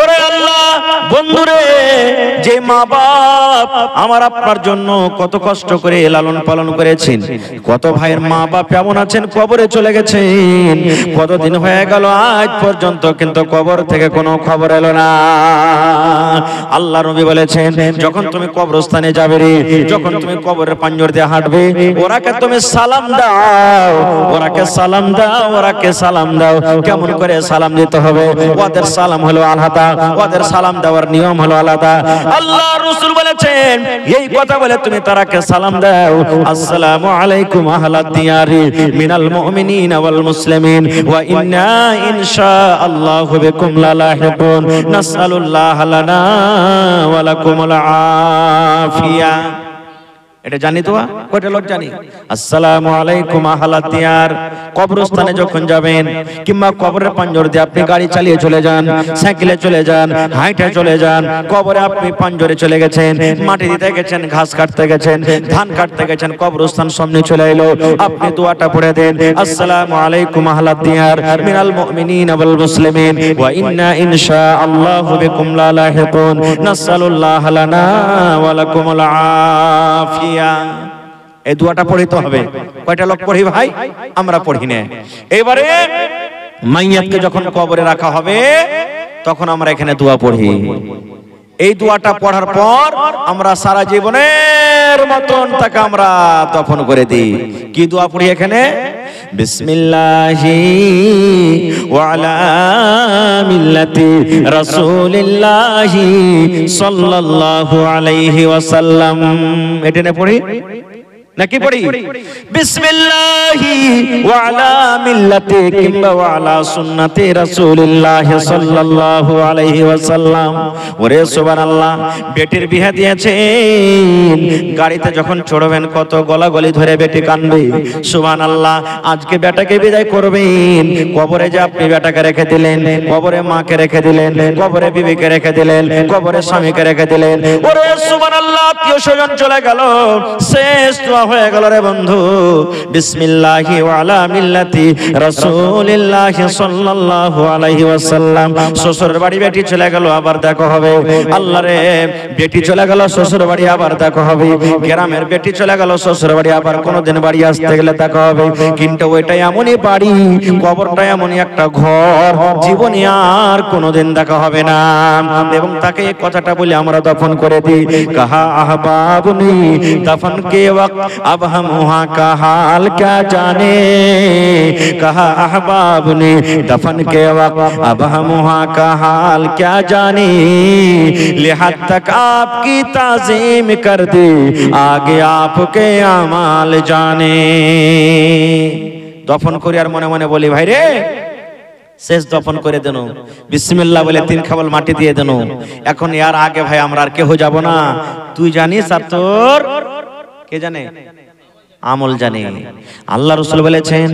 ওরে আল্লাহ বন্ধুরে, যে মা বাপ আমার আপনার জন্য কত কষ্ট করে লালন পালন করেছেন, কত ভাইয়ের মা বাপ কেমন আছেন, কবরে চলে গেছেন, কতদিন হয়ে গেল আজ পর্যন্ত কিন্তু কবর থেকে কোনো খবর এলো না। আল্লাহ নবী বলেছেন, যখন তুমি কবরস্থানে যাবে রে, যখন তুমি কবরের পাঞ্জর দিয়ে হাঁটবে, ওরাকে তুমি সালাম দাও, ওরাকে সালাম দাও, ওরাকে সালাম দাও। কেমন করে সালাম দিতে হবে? ওদের সালাম হলো আলাদা, ওদের সালাম দেওয়ার নিয়ম হলো আলাদা। আল্লাহ রাসূল বলেছেন, এই কথা বলে তুমি তারাকে সালাম দাও, আসসালামু আলাইকুম আহলাদ দিয়ারি মিনাল মুমিনিনা ওয়াল মুসলিমিন ওয়া ইন্না ইনশাআল্লাহু বিকুম লালাহিকুন, নাসআলুল্লাহ লানা ওয়া লাকুমুল আফিয়া। এটা জানি তো, কয়টা লোক জানি? আসসালামু আলাইকুম আহলাদ দিয়ার। কবরস্থানে যখন যাবেন কিংবা কবরের পাঞ্জর দিয়ে আপনি গাড়ি চালিয়ে চলে যান, সাইকেলে চলে যান, হাইটে চলে যান, কবরে আপনি পাঞ্জরে চলে গেছেন, মাটি দিতে গেছেন, ঘাস কাটতে গেছেন, ধান কাটতে গেছেন, কবরস্থান সামনে চলে এলো, আপনি দোয়াটা পড়ে দেন, আসসালামু আলাইকুম আহলাদ দিয়ার মিনাল মুমিনিন ওয়াল মুসলিমিন ওয়া ইন্না ইনশাআল্লাহু বিকুম লা লাহিকুন নাসআলুল্লাহ লানা ওয়া লাকুমুল আফিয়া। এই দোয়াটা পড়িতে হবে। কয়টা লোক পড়ি ভাই? আমরা পড়ি না। এবারে মাইয়াতকে যখন কবরে রাখা হবে তখন আমরা এখানে দোয়া পড়ি। এই দোয়াটা পড়ার পর আমরা সারা জীবনের মতন তাকে আমরা দফন করে দিই। কি দোয়া পড়ি এখানে? বিসমিল্লাহি ওয়া আলা মিল্লাতি রাসূলিল্লাহি সাল্লাল্লাহু আলাইহি ওয়াসাল্লাম। এটা না পড়ি নাকি পড়ি? বিসমিল্লাহি ওয়া আলা মিল্লাতি কিংবা ওয়া আলা সুন্নতি রাসূলিল্লাহি সাল্লাল্লাহু আলাইহি ওয়াসাল্লাম। ওরে সুবহানাল্লাহ, বেটির বিয়ে দিয়েছেন, গাড়িতে যখন চড়বেন কত গলাগলি ধরে বেটি কাঁদবে। সুবহানাল্লাহ, আজকে বেটাকে বিদায় করবেন, কবরে যে আপনি বেটাকে রেখে দিলেন, কবরে মাকে রেখে দিলেন, কবরে বিবিকে রেখে দিলেন, কবরে স্বামীকে রেখে দিলেন। ওরে সুবহানাল্লাহ, আত্মীয় স্বজন চলে গেল, শেষ দোয়া হয়ে গেল রে বন্ধু। বিসমিল্লাহি ওয়া আলা মিল্লাতি রাসূলিল্লাহি সাল্লাল্লাহু আলাইহি ওয়াসাল্লাম। শ্বশুর বাড়ি বেটি চলে গেল, আবার দেখা হবে। আল্লাহ রে, বেটি চলে গেল শ্বশুর বাড়ি, আবার দেখা হবে। গ্রামের বেটি চলে গেল শ্বশুর বাড়ি, আবার কোনোদিন বাড়ি আসতে গেলে দেখা হবে। কিন্তু ওইটাই এমনই বাড়ি, কবরটা এমনই একটা ঘর, জীবনে আর কোনোদিন দেখা হবে না। এবং তাকে এই কথাটা বলে আমরা দফন করে দিই। কাহা আহবাবনি দফন কে ওয়াক্ত अब हम वहाँ का हाल क्या जाने, कहा अहबाब ने दफन के वक्त अब हम वहाँ का हाल क्या जाने, लिहाज तक आपकी ताज़ीम कर दी आगे आपके अमाल जाने। दफन करी আর মনে মনে বলি, ভাই রে শেষ দফন করে দেন, বিসমিল্লাহ বলে 3 খাবল মাটি দিয়ে দেন। এখন यार আগে ভাই আমরা আর কেউ যাব না। তুই জানিস আর তোর কে জানে? আমল জানে। আল্লাহ রাসূল বলেছেন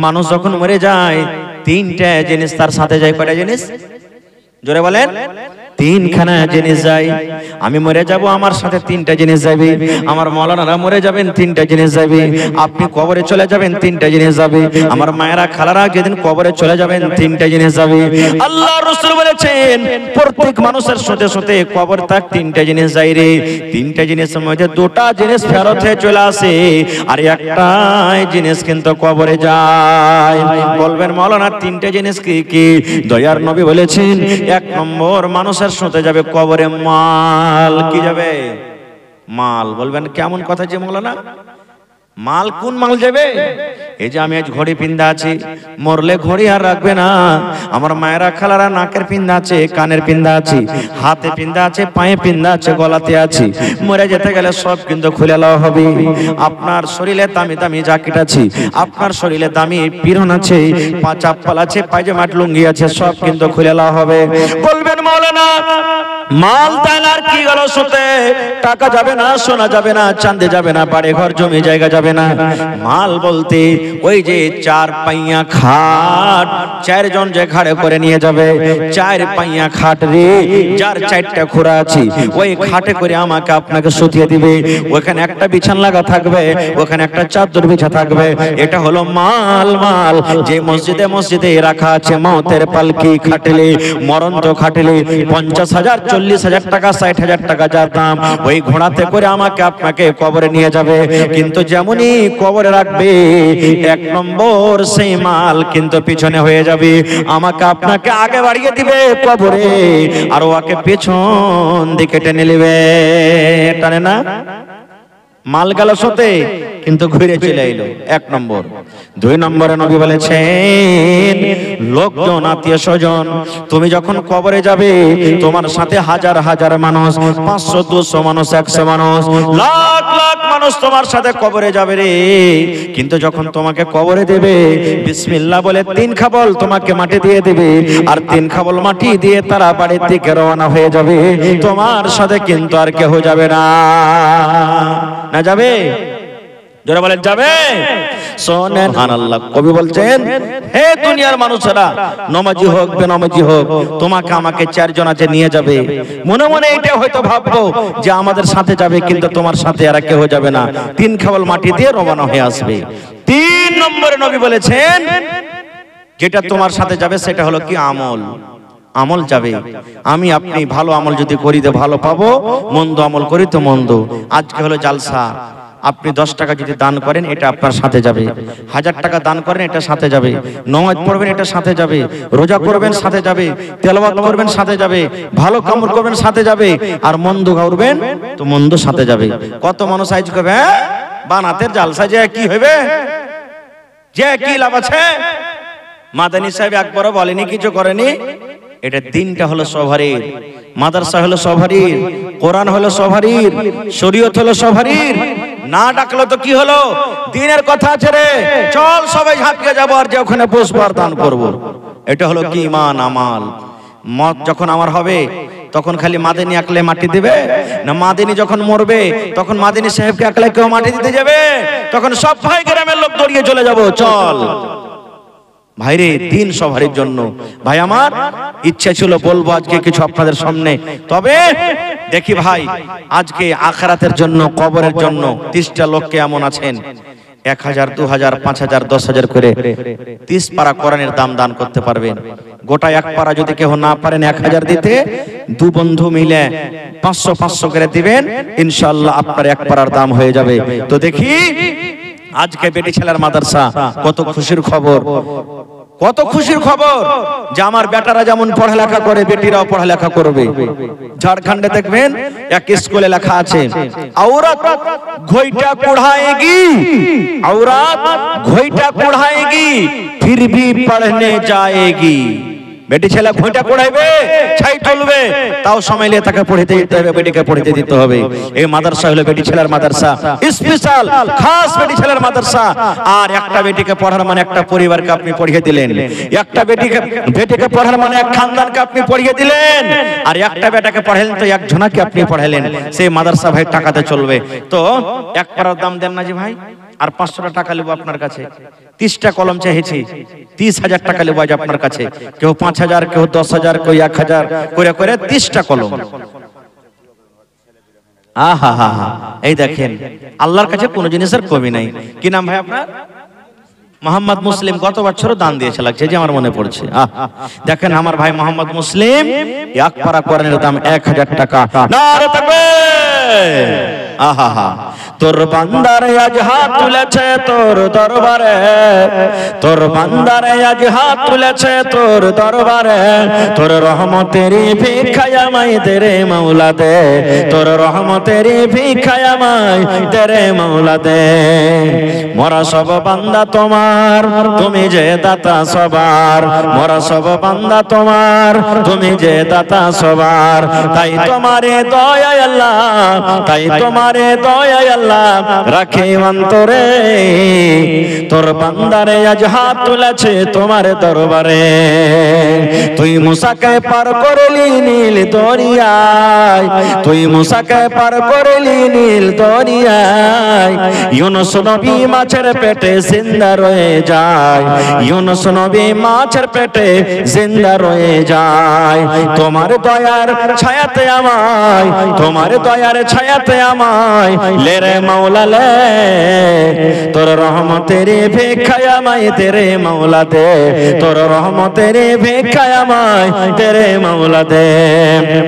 মানুষ যখন মরে যায় 3টা জিনিস তার সাথে যায়। কয়টা জিনিস? জোরে বলেন। 3খানা জিনিস যায়। আমি মরে যাব, আমার সাথে 3টা জিনিস যাবে। আমার মাওলানারা মরে যাবেন, 3টা জিনিস যাবে। আপনি কবরে চলে যাবেন, 3টা জিনিস যাবে। আমার মায়েরা খালারা যেদিন কবরে চলে যাবেন, 3টা জিনিস যাবে। আল্লাহ রাসূল বলেছেন প্রত্যেক মানুষের সাথে সাথে কবর তাক 3টা জিনিস যায় রে। 3টা জিনিসের মধ্যে 2টা জিনিস ফেরত হয়ে চলে আসে, আর একটাই জিনিস কিন্তু কবরে যায়। বলবেন মাওলানা 3টা জিনিস কি কি? দয়ার নবী বলেছেন 1 নম্বর মানুষের সাথে যাবে কবরে মাল। কি যাবে? মাল। বলবেন কেমন কথা যে মাওলানা, মাল কোন মাল যাবে? এই যে আমি আজ ঘড়ি পিন্দা আছি, মরলে ঘড়ি আর রাখবে না। আমার মায়েরা খালারা নাকের পিন্দা আছে, কানের পিন্দা আছে, হাতে পিন্দা আছে, পায়ে পিন্দা আছে, গলাতে আছে। মরে যেতে গেলে সব কিন্তু খুলে দেওয়া হবে। আপনার শরীরে দামি দামি জ্যাকেট আছে, আপনার শরীরে দামি পিরন আছে, চাপ্পল আছে, পায়জামা লুঙ্গি আছে, সব কিন্তু খুলে দেওয়া হবে। বলবেন মাওলানা মাল তানার কি গেল শুতে? টাকা যাবে না, সোনা যাবে না, চাঁদে যাবে না, বাড়ি ঘর জমি জায়গা যাবে না। মাল বলতে ওই যে 4 পাইয়া খাট, 4 জন যে ঘাড়ে করে নিয়ে যাবে, 4 পাইয়া খাট রে, যার 4টা খোরা আছে, ওই খাটে করে আমাকে আপনাকে শুতিয়ে দিবে। ওখানে একটা বিছানা লাগা থাকবে, ওখানে একটা চাদর বিছা থাকবে। এটা হলো মাল। মাল যে মসজিদে মসজিদে রাখা আছে, মওতের পালকি খাটলে, মরন্ত খাটলে 50,000 40,000 টাকা 60,000 টাকা যার দাম, ওই ঘোড়াতে করে আমাকে আপনাকে কবরে নিয়ে যাবে। কিন্তু যেমনই কবরে রাখবে 1 নম্বর সেই মাল কিন্তু পিছনে হয়ে যাবে। আমাকে আপনাকে আগে বাড়িয়ে দিবে কবরে, আর ওকে পেছন দিকে টেনে নেবে। টানে না? মাল গেল সাথে কিন্তু ঘুরে চলে এলো। 1 নম্বর। 2 নম্বরে নবী বলেছেন লোকজন আত্মীয় স্বজন তুমি যখন কবরে যাবে তোমার সাথে হাজার হাজার মানুষ, 500 200 মানুষ, 100 মানুষ, লাখ লাখ মানুষ তোমার সাথে কবরে যাবে রে। কিন্তু যখন তোমাকে কবরে দেবে বিসমিল্লাহ বলে 3 খাবল তোমাকে মাটি দিয়ে দেবে, আর 3 খাবল মাটি দিয়ে তারা বাড়ির দিকে রওনা হয়ে যাবে। তোমার সাথে কিন্তু আর কেউ যাবে না। না যাবে? যারা বলেন যাবে শোনেন সুবহানাল্লাহ। কবি বলছেন হে দুনিয়ার মানুষেরা, নমাজি হোক বেনামাজি হোক, তোমাকে আমাকে 4 জন আছে নিয়ে যাবে। মনে মনে এটা হয়তো ভাববো যে আমাদের সাথে যাবে, কিন্তু তোমার সাথে আর কেউ যাবে না। 3 খাবল মাটি দিয়ে রওনা হয়ে আসবে। 3 নম্বরে নবী বলেছেন যেটা তোমার সাথে যাবে সেটা হলো কি আমল। আমল যাবে। আমি আপনি ভালো আমল যদি করি তো ভালো পাবো, মন্দ আমল করি তো মন্দ। আজকে হলো জালসা, আপনি 10 টাকা যদি দান করেন এটা আপনার সাথে যাবে, 1000 টাকা দান করেন এটা সাথে যাবে, নামাজ পড়বেন এটা সাথে যাবে, রোজা করবেন সাথে যাবে, তেলাওয়াত করবেন সাথে যাবে, ভালো কাম করবেন সাথে যাবে, আর মন্দ করবেন তো মন্দ সাথে যাবে। কত মানুষ আইজ কবে বানাতের জালসা যে কি হবে, যে কি লাভ আছে? মাদানী সাহেব একবারও বলেনি, কিছু করেনি। এটা দিনটা হলো সবারই, মাদ্রাসা হলো সবারই, কোরআন হলো সবারই, শরীয়ত হলো সবারই। না ডাকলো তো কি হলো? দিনের কথা আছে রে, চল সবাই ঝাঁপিয়ে যাবো আর যে ওখানে পুষ্পার দান করবো। এটা হলো কি ইমান আমাল। মত যখন আমার হবে তখন খালি মাদানী আকলে মাটি দিবে না, মাদানী যখন মরবে তখন মাদানী সাহেবকে আকলে কেউ মাটি দিতে যাবে? তখন সব ভাই গ্রামের লোক দৌড়িয়ে চলে যাবো, চল ভাইরে দিন সবারই জন্য। ভাই আমার ইচ্ছা ছিল বলবো আজকে কিছু আপনাদের সামনে, তবে দেখি ভাই আজকে আখিরাতের জন্য, কবরের জন্য 30টা লোককে এমন আছেন 1000 2000 5000 10000 করে 30 পারা কোরআনের দান করতে পারবেন। গোটা 1 পারা যদি কেউ না পারেন 1000 দিতে, 2 বন্ধু মিলে 500 500 করে দিবেন, ইনশাআল্লাহ আপনার 1 পারার দাম হয়ে যাবে। তো দেখি আজকে বেটি ছেলের মাদ্রাসা, কত খুশির খবর, কত খুশির খবর যে আমার বেটারা যেমন পড়ালেখা করে বেটিরাও পড়ালেখা করবে। ঝাড়খণ্ডে দেখবেন এক স্কুলে লেখা আছে औरत घोइटा कुढ़ाएगी, औरत घोइटा कुढ़ाएगी फिर भी पढ़ने जाएगी। বেটি ছেলে ঘোইটা কুড়াইবে, ছাই তুলবে, তাও সময় নিয়ে তাকে পড়িতে দিতে হবে, বেটিকে পড়িতে দিতে হবে। এই মাদ্রাসা হলো বেটি ছেলের মাদ্রাসা, স্পেশাল খাস বেটি ছেলের মাদ্রাসা। আর একটা বেটিকে পড়ার মানে একটা পরিবারকে আপনি পড়িয়ে দিলেন, একটা বেটিকে পড়ার মানে এক খানদানকে আপনি পড়িয়ে দিলেন, আর একটা বেটাকে পড়ালেন তো একজনাকে আপনি পড়ালেন। সেই মাদ্রাসা ভাই টাকাতে চলবে। তো 1 পারার দাম দেন না জি ভাই, আর 500 টাকা নেব আপনার কাছে। 30টা কলম চাইছি, 30,000 টাকা নেব আজ আপনার কাছে। কেউ 5000, কেউ 10000, কেউ 1000 করে করে 30টা কলম। আহা হা হা, এই দেখেন আল্লাহর কাছে কোনো জিনিসের কমি নাই। কি নাম ভাই আপনার? মোহাম্মদ মুসলিম। গত বছরও দান দিয়েছে লাগছে যে আমার মনে পড়ছে। দেখেন আমার ভাই মোহাম্মদ মুসলিম 1 পারা কোরআনের দাম 1000 টাকা। নারে তাকবীর। আহা হা, তোর বান্দারে আজ হাত তুলেছে তোর দরবারে, তোর বান্দারে আজ হাত তুলেছে তোর দরবারে, তোর রহমতেরই ভিক্ষায় আমায় দে রে মাওলা দে, তোর রহমতেরই ভিক্ষায় আমায় দে রে মাওলা দে। মোরা সব বান্দা তোমার, তুমি যে দাতা সবার, মোরা সব বান্দা তোমার, তুমি যে দাতা সবার। তাই তোমারে দয়া আল্লাহ, তাই তোমারে দয়া আল্লাহ রাখে অন্তরে, তোর বান্দারে আজ হাত তুলেছে তোমার দরবারে। তুই মুসাকে পার করলি নীল দরিয়ায়, তুই মুসাকে পার করলি নীল দরিয়ায়। ইউনুস নবী মাছের পেটে জিন্দা রয়ে যায়, ইউনুস নবী মাছের পেটে জিন্দা রয়ে যায়। তোমার দয়ার ছায়াতে আমায়, তোমার দয়ার ছায়াতে আমায় লে রে মাওলা লে, তোর রহমতের ভিক্ষায় আমায় দে রে মাওলা দে, তোর রহমতের ভিক্ষায় আমায় দে রে মাওলা দে।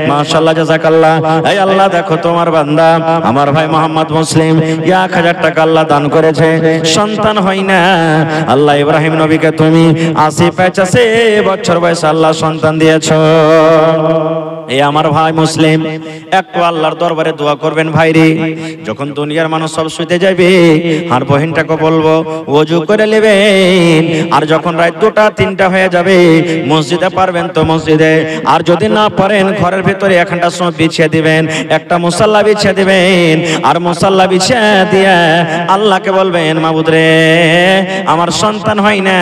মাশাআল্লাহ জাযাকাল্লাহ। এই আল্লাহ দেখো তোমার বান্দা আমার ভাই মোহাম্মদ মুসলিম 1000 টাকা আল্লাহ দান করেছে, সন্তান হয় না। আল্লাহ ইব্রাহিম নবীকে তুমি 80-85 বছর বয়সে আল্লাহ সন্তান দিয়েছো। এই আমার ভাই মুসলিম, একটু আল্লাহর দরবারে দোয়া করবেন ভাই রে। যখন দুনিয়ার মানুষ সব শুতে যাবে আর বহিনটাকে বলবো ওযু করে নেবেন, আর যখন রাত 2টা 3টা হয়ে যাবে মসজিদে পারবেন তো মসজিদে, আর যদি না পারেন ঘরের ভিতরে একটা সময় বিছিয়ে দিবেন, একটা মুসাল্লা বিছিয়ে দিবেন, আর মুসাল্লা বিছিয়ে দিয়ে আল্লাহকে বলবেন মাবুদ রে আমার সন্তান হয় না,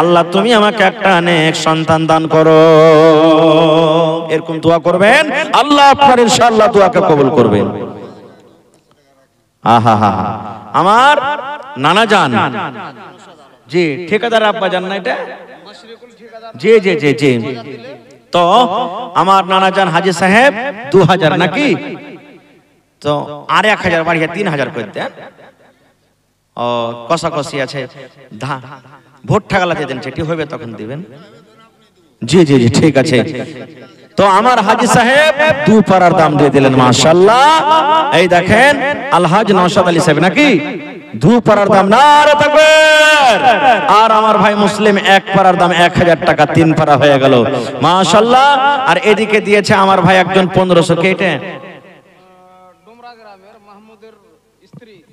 আল্লাহ তুমি আমাকে একটা নেক সন্তান দান করো। এরকম দোয়া করবেন, আল্লাহ আপনার ইনশাআল্লাহ দোয়াকে কবুল করবেন। আহা হা, আমার নানা জান, জি ঠিকাদার আব্বা জান না এটা, জি জি জি জি, তো আমার নানা জান হাজি সাহেব 2000 নাকি, তো আর 1000 বাড়িয়ে 3000 করে দেন। ও কষাকষি আছে, ভোট ঠাকালা দিয়ে দেন, সেটি হবে তখন দিবেন। জি জি জি ঠিক আছে। তো আমার হাজি সাহেব 2 পারার দাম দিয়ে দিলেন, মাশাআল্লাহ। এই দেখেন আলহাজ নওশাদ আলী সাহেব নাকি 2 পারার দাম, নারে তাকবীর। আর আমার ভাই মুসলিম 1 পারার দাম 1000 টাকা, 3 পারা হয়ে গেল, মাশাআল্লাহ। আর এদিকে দিয়েছে আমার ভাই একজন 1500 কেটে,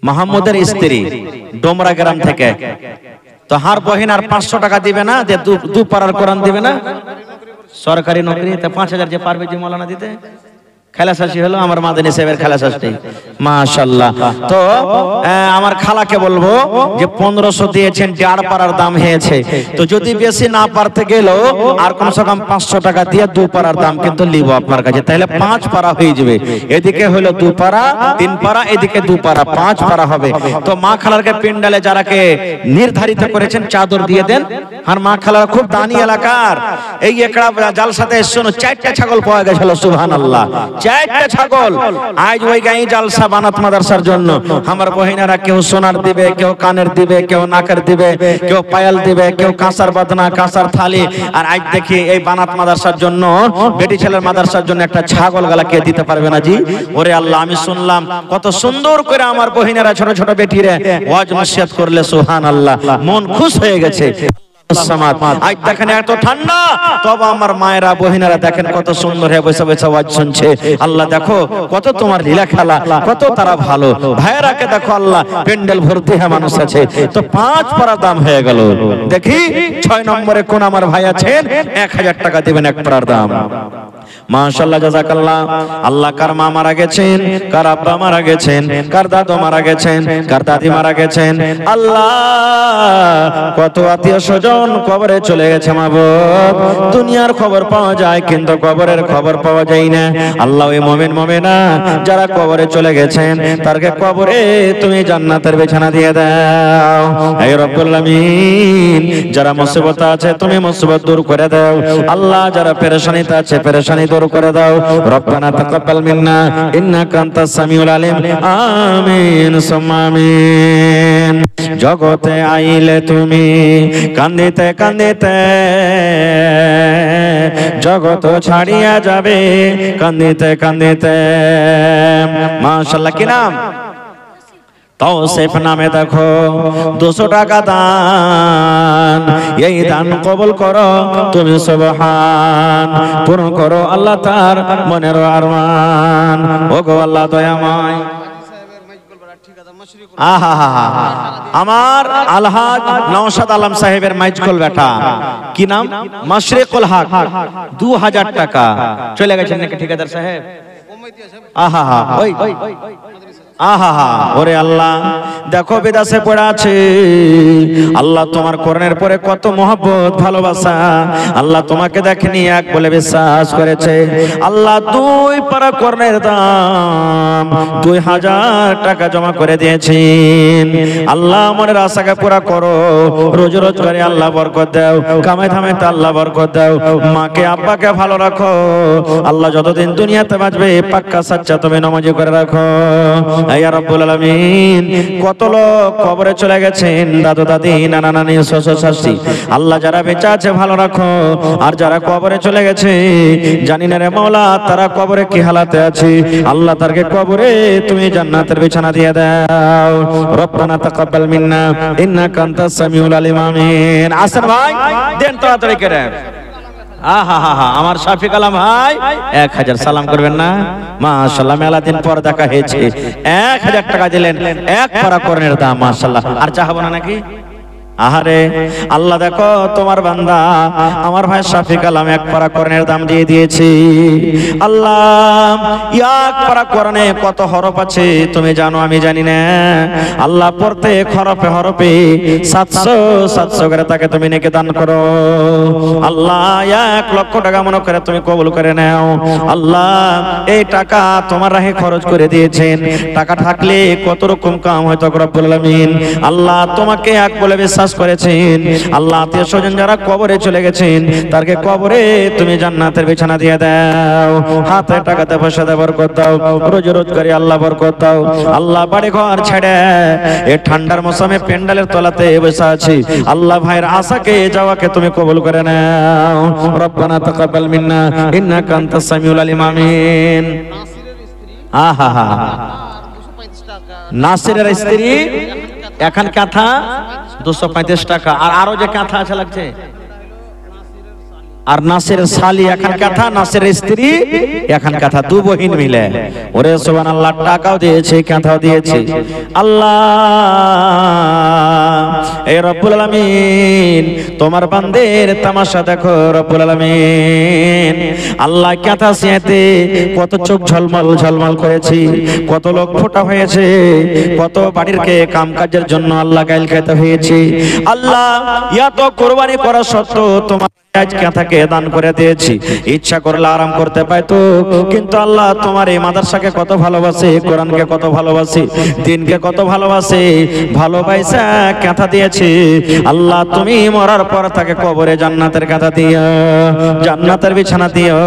মাহমুদের স্ত্রী ডোমরা গ্রাম থেকে। তো হার বহিন আর 500 টাকা দিবে না, যে 2 পারার কোরআন দিবে না, সরকারি নকরি, তা 5000 যে পারবে যে মৌলানা দিতে। খালাসাসি হলো আমার মাদানী সাহেবের খালাসাসি, মাশাআল্লাহ। তো আমার খালাকে বলবো যে 1500 দিয়েছেন, 1.5 পারার দাম হয়েছে, তো যদি বেশি না পারতে গেল আর কমসে কম 500 টাকা দিয়ে 2 পারার দাম কিন্তু লিব আপনার কাছে, তাহলে 5 পারা হয়ে যাবে। এদিকে হলো 2 পারা, 3 পারা, এদিকে 2 পারা, 5 পারা হবে। তো মা খালারকে পিন্ডালে যারাকে নির্ধারিত করেছেন চাদর দিয়ে দেন। আর মা খালার খুব দানি এলাকার, এই একড়া জালসাতে শোনো 4টা ছাগল পাওয়া গেছিল, সুবহানাল্লাহ, 4টা ছাগল। আজ ওই গাই জালসা বানাত মাদ্রাসার জন্য আমার বহিনারা কেউ সোনার দিবে, কেউ কানের দিবে, কেউ নাকের দিবে, কেউ পায়াল দিবে, কেউ কাঁসার বাদনা, কাঁসার থালি। আর আজ দেখি এই বানাত মাদ্রাসার জন্য, বেটি ছেলের মাদ্রাসার জন্য একটা ছাগল গালা কে দিতে পারবে না জি? ওরে আল্লাহ, আমি শুনলাম কত সুন্দর করে আমার বহিনারা ছোট ছোট বেটিরে ওয়াজ নসিহত করলে, সুবহানাল্লাহ, মন খুশ হয়ে গেছে। আজ দেখেন এত ঠান্ডা, তবে আমার মায়েরা বহিনারা দেখেন কত সুন্দর হয়ে বসে বসে ওয়াজ শুনছে। আল্লাহ দেখো কত তোমার লীলা খেলা, কত তারা ভালো। ভাইয়েরাকে দেখো আল্লাহ প্যান্ডেল ভর্তি হয়ে মানুষ আছে। তো 5 পারা দাম হয়ে গেল। দেখি 6 নম্বরে কোন আমার ভাই আছেন, 1000 টাকা দিবেন 1 পারার দাম। মাশাআল্লাহ, জাযাকাল্লাহ। আল্লাহ কার মা মারা গেছেন, কার আব্বা মারা গেছেন, কার দাদু মারা গেছেন, কার দাদি মারা গেছেন, আল্লাহ কত আত্মীয় স্বজন কবরে চলে গেছে। মাবুদ, দুনিয়ার খবর পাওয়া যায় কিন্তু কবরের খবর পাওয়া যায় না। আল্লাহ ওই মুমিন মুমিনা যারা কবরে চলে গেছেন তারকে কবরে তুমি জান্নাতের বিছানা দিয়ে দাও। হে রব্বুল আলামিন, যারা মুসিবতে আছে তুমি মুসিবত দূর করে দাও। আল্লাহ যারা পেরেশানিতে আছে পেরেশানি দূর করে দাও। রব্বানা তাকাব্বাল মিন্না ইন্নাকা আনতাস সামিউল আলিম। আমিন সুম্মা আমিন। জগতে আইলে তুমি কান্দিতে কান্দিতে, জগত ছাড়িয়া যাবে কান্দিতে কান্দিতে। মাশাআল্লাহ, কি নাম? তৌসিফ নামে দেখো 200 টাকা দান। এই দান কবুল করো তুমি, সুবহান। পূরণ করো আল্লাহ তার মনের আরমান। ওগো আল্লাহ দয়াময়। আমার আলহাজ নওশাদ আলম সাহেবের মাইজকল বেটা, কি নাম? মাশরিকুল হক, 2000 টাকা চলে গেছেন নাকি ঠিকাদার সাহেব? আহা হা, ওই আহা হা, ওরে আল্লাহ দেখো বিদেশে পড়ে আছে। আল্লাহ তোমার কোরআনের পরে কত মহব্বত ভালোবাসা। আল্লাহ তোমাকে দেখেনি এক বলে বিশ্বাস করেছে। আল্লাহ 2 পারা কোরআনের দাম 2000 টাকা জমা করে দিয়েছেন। আল্লাহ মনের আশাকে পুরা করো। রোজ রোজগারে আল্লাহ বরকত দাও, কামাই ধামাইতে আল্লাহ বরকত দাও। মাকে আব্বাকে ভালো রাখো। আল্লাহ যতদিন দুনিয়াতে বাঁচবে পাক্কা সাচ্চা তুমি নামাজি করে রাখো। ইয়া রাব্বুল আলামিন, কত লোক কবরে চলে গেছেন, দাদু দাদি নানা নানি শ্বশুর শাশুড়ি। আল্লাহ যারা বেঁচে আছে ভালো রাখো, আর যারা কবরে চলে গেছে জানি না রে মাওলা তারা কবরে কি হালাতে আছে। আল্লাহ তারকে কবরে তুমি জান্নাতের বিছানা দিয়ে দাও। রব্বানা তাকাব্বাল মিন্না ইন্নাকা আনতাস সামিউল আলিম। আমিন। আসেন ভাই, দেন তাড়াতাড়ি করে। আহা হা হা, আমার শফিক আলম ভাই 1000 সালাম করবেন না? মাশাআল্লাহ, মেলা দিন পর দেখা হয়েছে। 1000 টাকা দিলেন, এক পারা কোরআনের দাম। মাশাআল্লাহ, আর চাহাবো না নাকি? আহারে আল্লাহ, দেখো তোমার বান্দা আমার ভাই শফিক আলম এক পারা কোরআনের দাম দিয়ে দিয়েছে। আল্লাহ, এক পারা কোরআনে কত হরফ আছে তুমি জানো, আমি জানি না। আল্লাহ, প্রত্যেক হরফে হরফে 700 করে তাকে তুমি নেকি দান করো। আল্লাহ, 1 লক্ষ টাকা মনে করে তুমি কবুল করে নাও। আল্লাহ, এই টাকা তোমার রাহে খরচ করে দিয়েছেন। টাকা থাকলে কত রকম কাম হয়তো রব্বুল আলামিন। আল্লাহ, তোমাকে এক বলে বিশ্বাস করেছেন। আল্লাহ, আত্মীয় স্বজন যারা কবরে চলে গেছেন তারকে কবরে তুমি জান্নাতের বিছানা দিয়ে দাও। হাতে টাকাতে পয়সাতে বরকত দাও, রোজি রোজগারি আল্লাহ বরকত দাও। আল্লাহ, বাড়ি ঘর ছেড়ে এই ঠান্ডার মৌসুমে প্যান্ডেলের তলাতে বসে আছি। আল্লাহ, ভাইয়ের আশাকে যাওয়াকে তুমি কবুল করে নাও। রব্বানা তাকাব্বাল মিন্না ইন্নাকা আনতাস সামিউল আলিম। আমিন। আহা হা, নাসিরের স্ত্রী এখন কাঁথা 235 টাকা। আর আরো যে কাঁথা আছে লাগছে, আর নাসিরের শালি এখন কাঁথা, নাসিরের স্ত্রী এখন কাঁথা, 2 বহিন মিলে। ওরে সুবহানাল্লাহ, টাকাও দিয়েছে কাঁথাও দিয়েছে। আল্লাহ, এই রব্বুল আলামিন তোমার বান্দের তামাশা দেখো রব্বুল আলামিন। আল্লাহ, কাঁথা সিয়াতে কত চোখ ঝলমল ঝলমল করেছি, কত লোক ফোটা হয়েছে, কত বাড়ির কে কাম কাজের জন্য আল্লাহ গাইল খেতে হয়েছে। আল্লাহ, এত কোরবানি করা সত্ত্বেও তোমার আজ কাঁথাকে দান করে দিয়েছি। ইচ্ছা করলে আরাম করতে পাইতো, কিন্তু আল্লাহ তোমার এই মাদ্রাসাকে কত ভালোবাসে, কোরআনকে কত ভালোবাসে, দিনকে কত ভালোবাসে, ভালোবাসা কাঁথা দিয়েছে। আল্লাহ, তুমি মরার পর তাকে কবরে জান্নাতের কাঁথা দিও, জান্নাতের বিছানা দিও।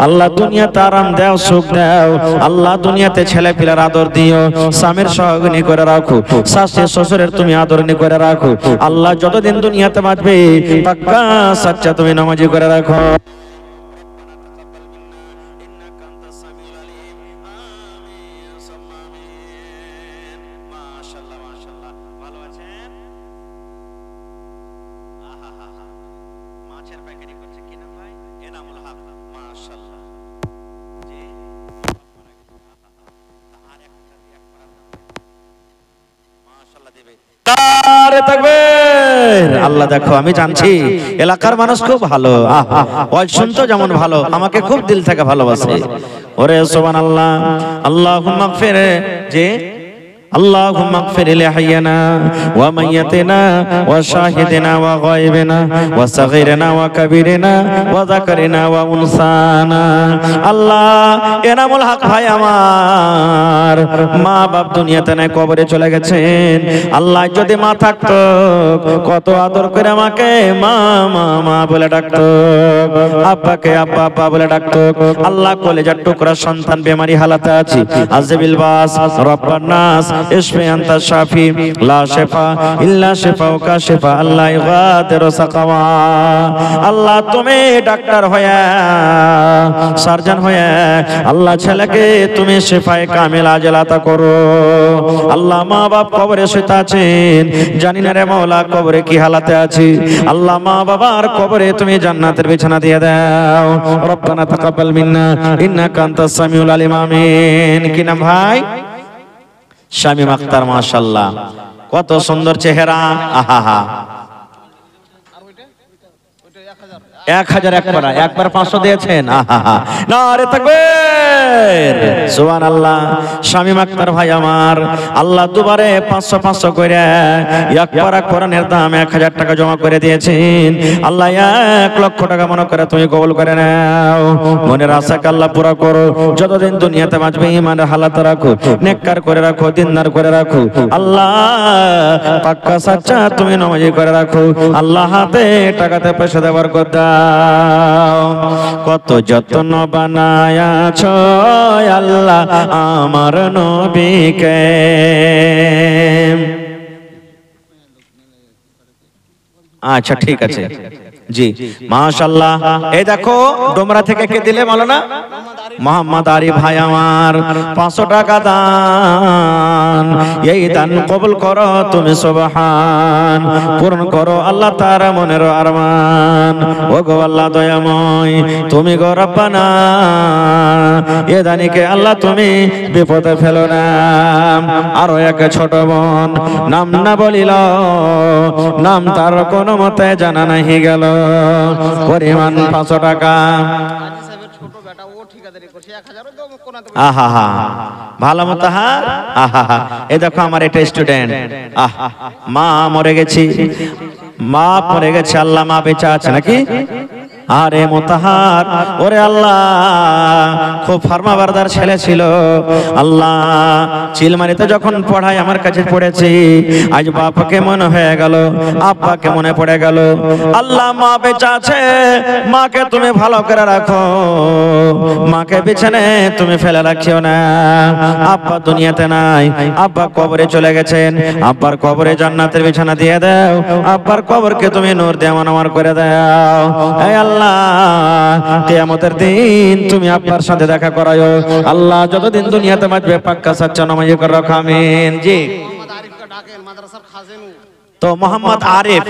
আল্লাহ, দুনিয়াতে আরাম দাও, সুখ দাও। আল্লাহ, দুনিয়াতে ছেলে পিলার আদর দিও, স্বামীর সহগনি করে রাখো, শাশুড়ি শ্বশুরের তুমি আদরনি করে রাখো। আল্লাহ, যতদিন দুনিয়াতে বাঁচবে পাক্কা সাচ্চা তুমি নামাজি করে রাখো। আল্লাহ, দেখো আমি জানছি এলাকার মানুষ খুব ভালো, ওই শুনতো যেমন ভালো, আমাকে খুব দিল থেকে ভালোবাসে। ওরে সুবহানাল্লাহ, আল্লাহুম্মা গফির যে اللهم اغفر لحينا وميتنا وشاهدنا وغائبنا وصغيرنا وكبيرنا وذكرنا وانثانا। আল্লাহ, এনামুল হক ভাই আমার মা বাপ দুনিয়াতে নাই, কবরে চলে গেছেন। আল্লাহ, যদি মা থাকতো কত আদর করে আমাকে মা মা মা বলে ডাকতো, আব্বাকে আব্বা আব্বা বলে ডাকতো। আল্লাহ, কলেজার টুকরা সন্তান বেমারি হালাতে আছি, আজবিল বাস রব্বান নাস ইশফি আনতা শাফি লা শিফা ইল্লা শিফাউকা শিফা আল্লাহ ইগাদিরু সাকাওয়া। আল্লাহ, তুমি ডাক্তার হয়ে, সার্জন হয়ে আল্লাহ ছেলেকে তুমি শিফায়ে কামিল আজল আতা করো। আল্লাহ, মা বাপ কবরে শুতে আছেন, জানি না রে মাওলা কবরে কি হালাতে আছি। আল্লাহ, মা বাবার কবরে তুমি জান্নাতের বিছানা দিয়ে দাও। রব্বানা তাকাব্বাল মিন্না ইন্নাকা আনতাস সামিউল আলিম। আমিন। কি নাম ভাই? শামীম আক্তার। মাশাআল্লাহ, কত সুন্দর চেহারা। আহা, 1000 একবার 500 দিয়েছেন। আহা, নারে তাকবীর, সুবহানাল্লাহ। শামীম আক্তার ভাই আমার, আল্লাহ দুবারে 500 করে একবার কোরআনের দাম 1000 টাকা জমা করে দিয়েছেন। আল্লাহ, 1 লক্ষ টাকা মনে করে তুমি কবুল করে নাও। মনের আশাকে আল্লাহ পুরা করো, যতদিন দুনিয়াতে বাঁচবে ঈমানের হালাত রাখো, নেককার করে রাখো, দিনদার করে রাখো। আল্লাহ, পাক্কা সাচ্চা তুমি নামাজি করে রাখো। আল্লাহ, হাতে টাকাতে পয়সা দেওয়ার কথা কত যত্ন বানায়াছ আল্লাহ আমার নবীকে। আচ্ছা, ঠিক আছে জি, মাশাআল্লাহ। এই দেখো ডোমরা থেকে কে দিলে মাওলানা মোহাম্মদ আরিফ ভাই আমার 500 টাকা দান, এই দান কবুল করো তুমি সুবহান, পূরণ করো আল্লাহ তার মনের আরমান। ও গো আল্লাহ দয়াময়, তুমি গো রব্বানা, এ দানিকে আল্লাহ তুমি বিপদে ফেলো না। আরো এক ছোট বোন নাম না বলিল, নাম তার কোনো মতে জানা নাহি গেল, পরিমাণ 500 টাকা। আহা হা ভালো মতো হা আহা হা। এই দেখো আমার এটা স্টুডেন্ট, মা মরে গেছি, মা মরে গেছে, আল্লাহ মা বেঁচে আছে নাকি? আরে মোতাহার, ওরে আল্লাহ খুব ফার্মাবারদার ছেলে ছিল আল্লাহ, চিলমারিতে যখন পড়াই আমার কাছে পড়েছি, আজ বাবাকে মনে হয়ে গেল, আব্বাকে মনে পড়ে গেল। আল্লাহ মা বেঁচে আছে, মাকে তুমি ভালো করে রাখো, মাকে বিছানে তুমি ফেলে রাখিও না। আব্বা দুনিয়াতে নাই, আব্বা কবরে চলে গেছেন, আব্বার কবরে জান্নাতের বিছানা দিয়ে দাও, আব্বার কবরকে তুমি নূর দিয়ে আমার করে দাও। এই আল্লাহ কিয়ামতের দিন তুমি আব্বার সাথে দেখা করায়ো আল্লাহ, যতদিন দুনিয়াতে বাঁচবে পাক্কা সাচ্চা নামাজি করে রাখো, আমিন। জি তো মোহাম্মদ আরিফ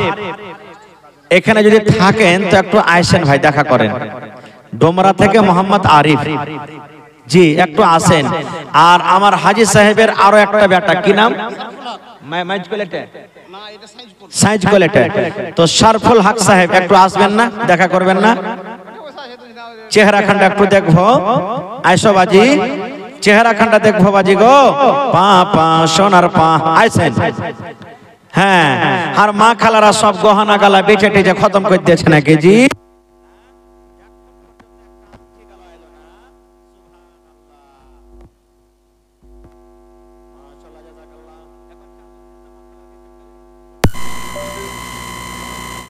এখানে যদি থাকেন তো একটু আইসেন ভাই, দেখা করেন। ডোমরা থেকে মোহাম্মদ আরিফ, জি একটু আসেন। আর আমার হাজী সাহেবের আরো একটা বেটা, কি নাম? সাইজ কোয়ালিটি, তো শরফুল হক সাহেব একটু আসবেন না, দেখা করবেন না? চেহারা খানটা একটু দেখবো, আইসো বাজি, চেহারা খানটা দেখবো বাজি গো, পা পা সোনার পা, আইসেন। হ্যাঁ, আর মা খালারা সব গহনা গালা বেচে টেচে খতম করে দিয়েছে নাকি জি?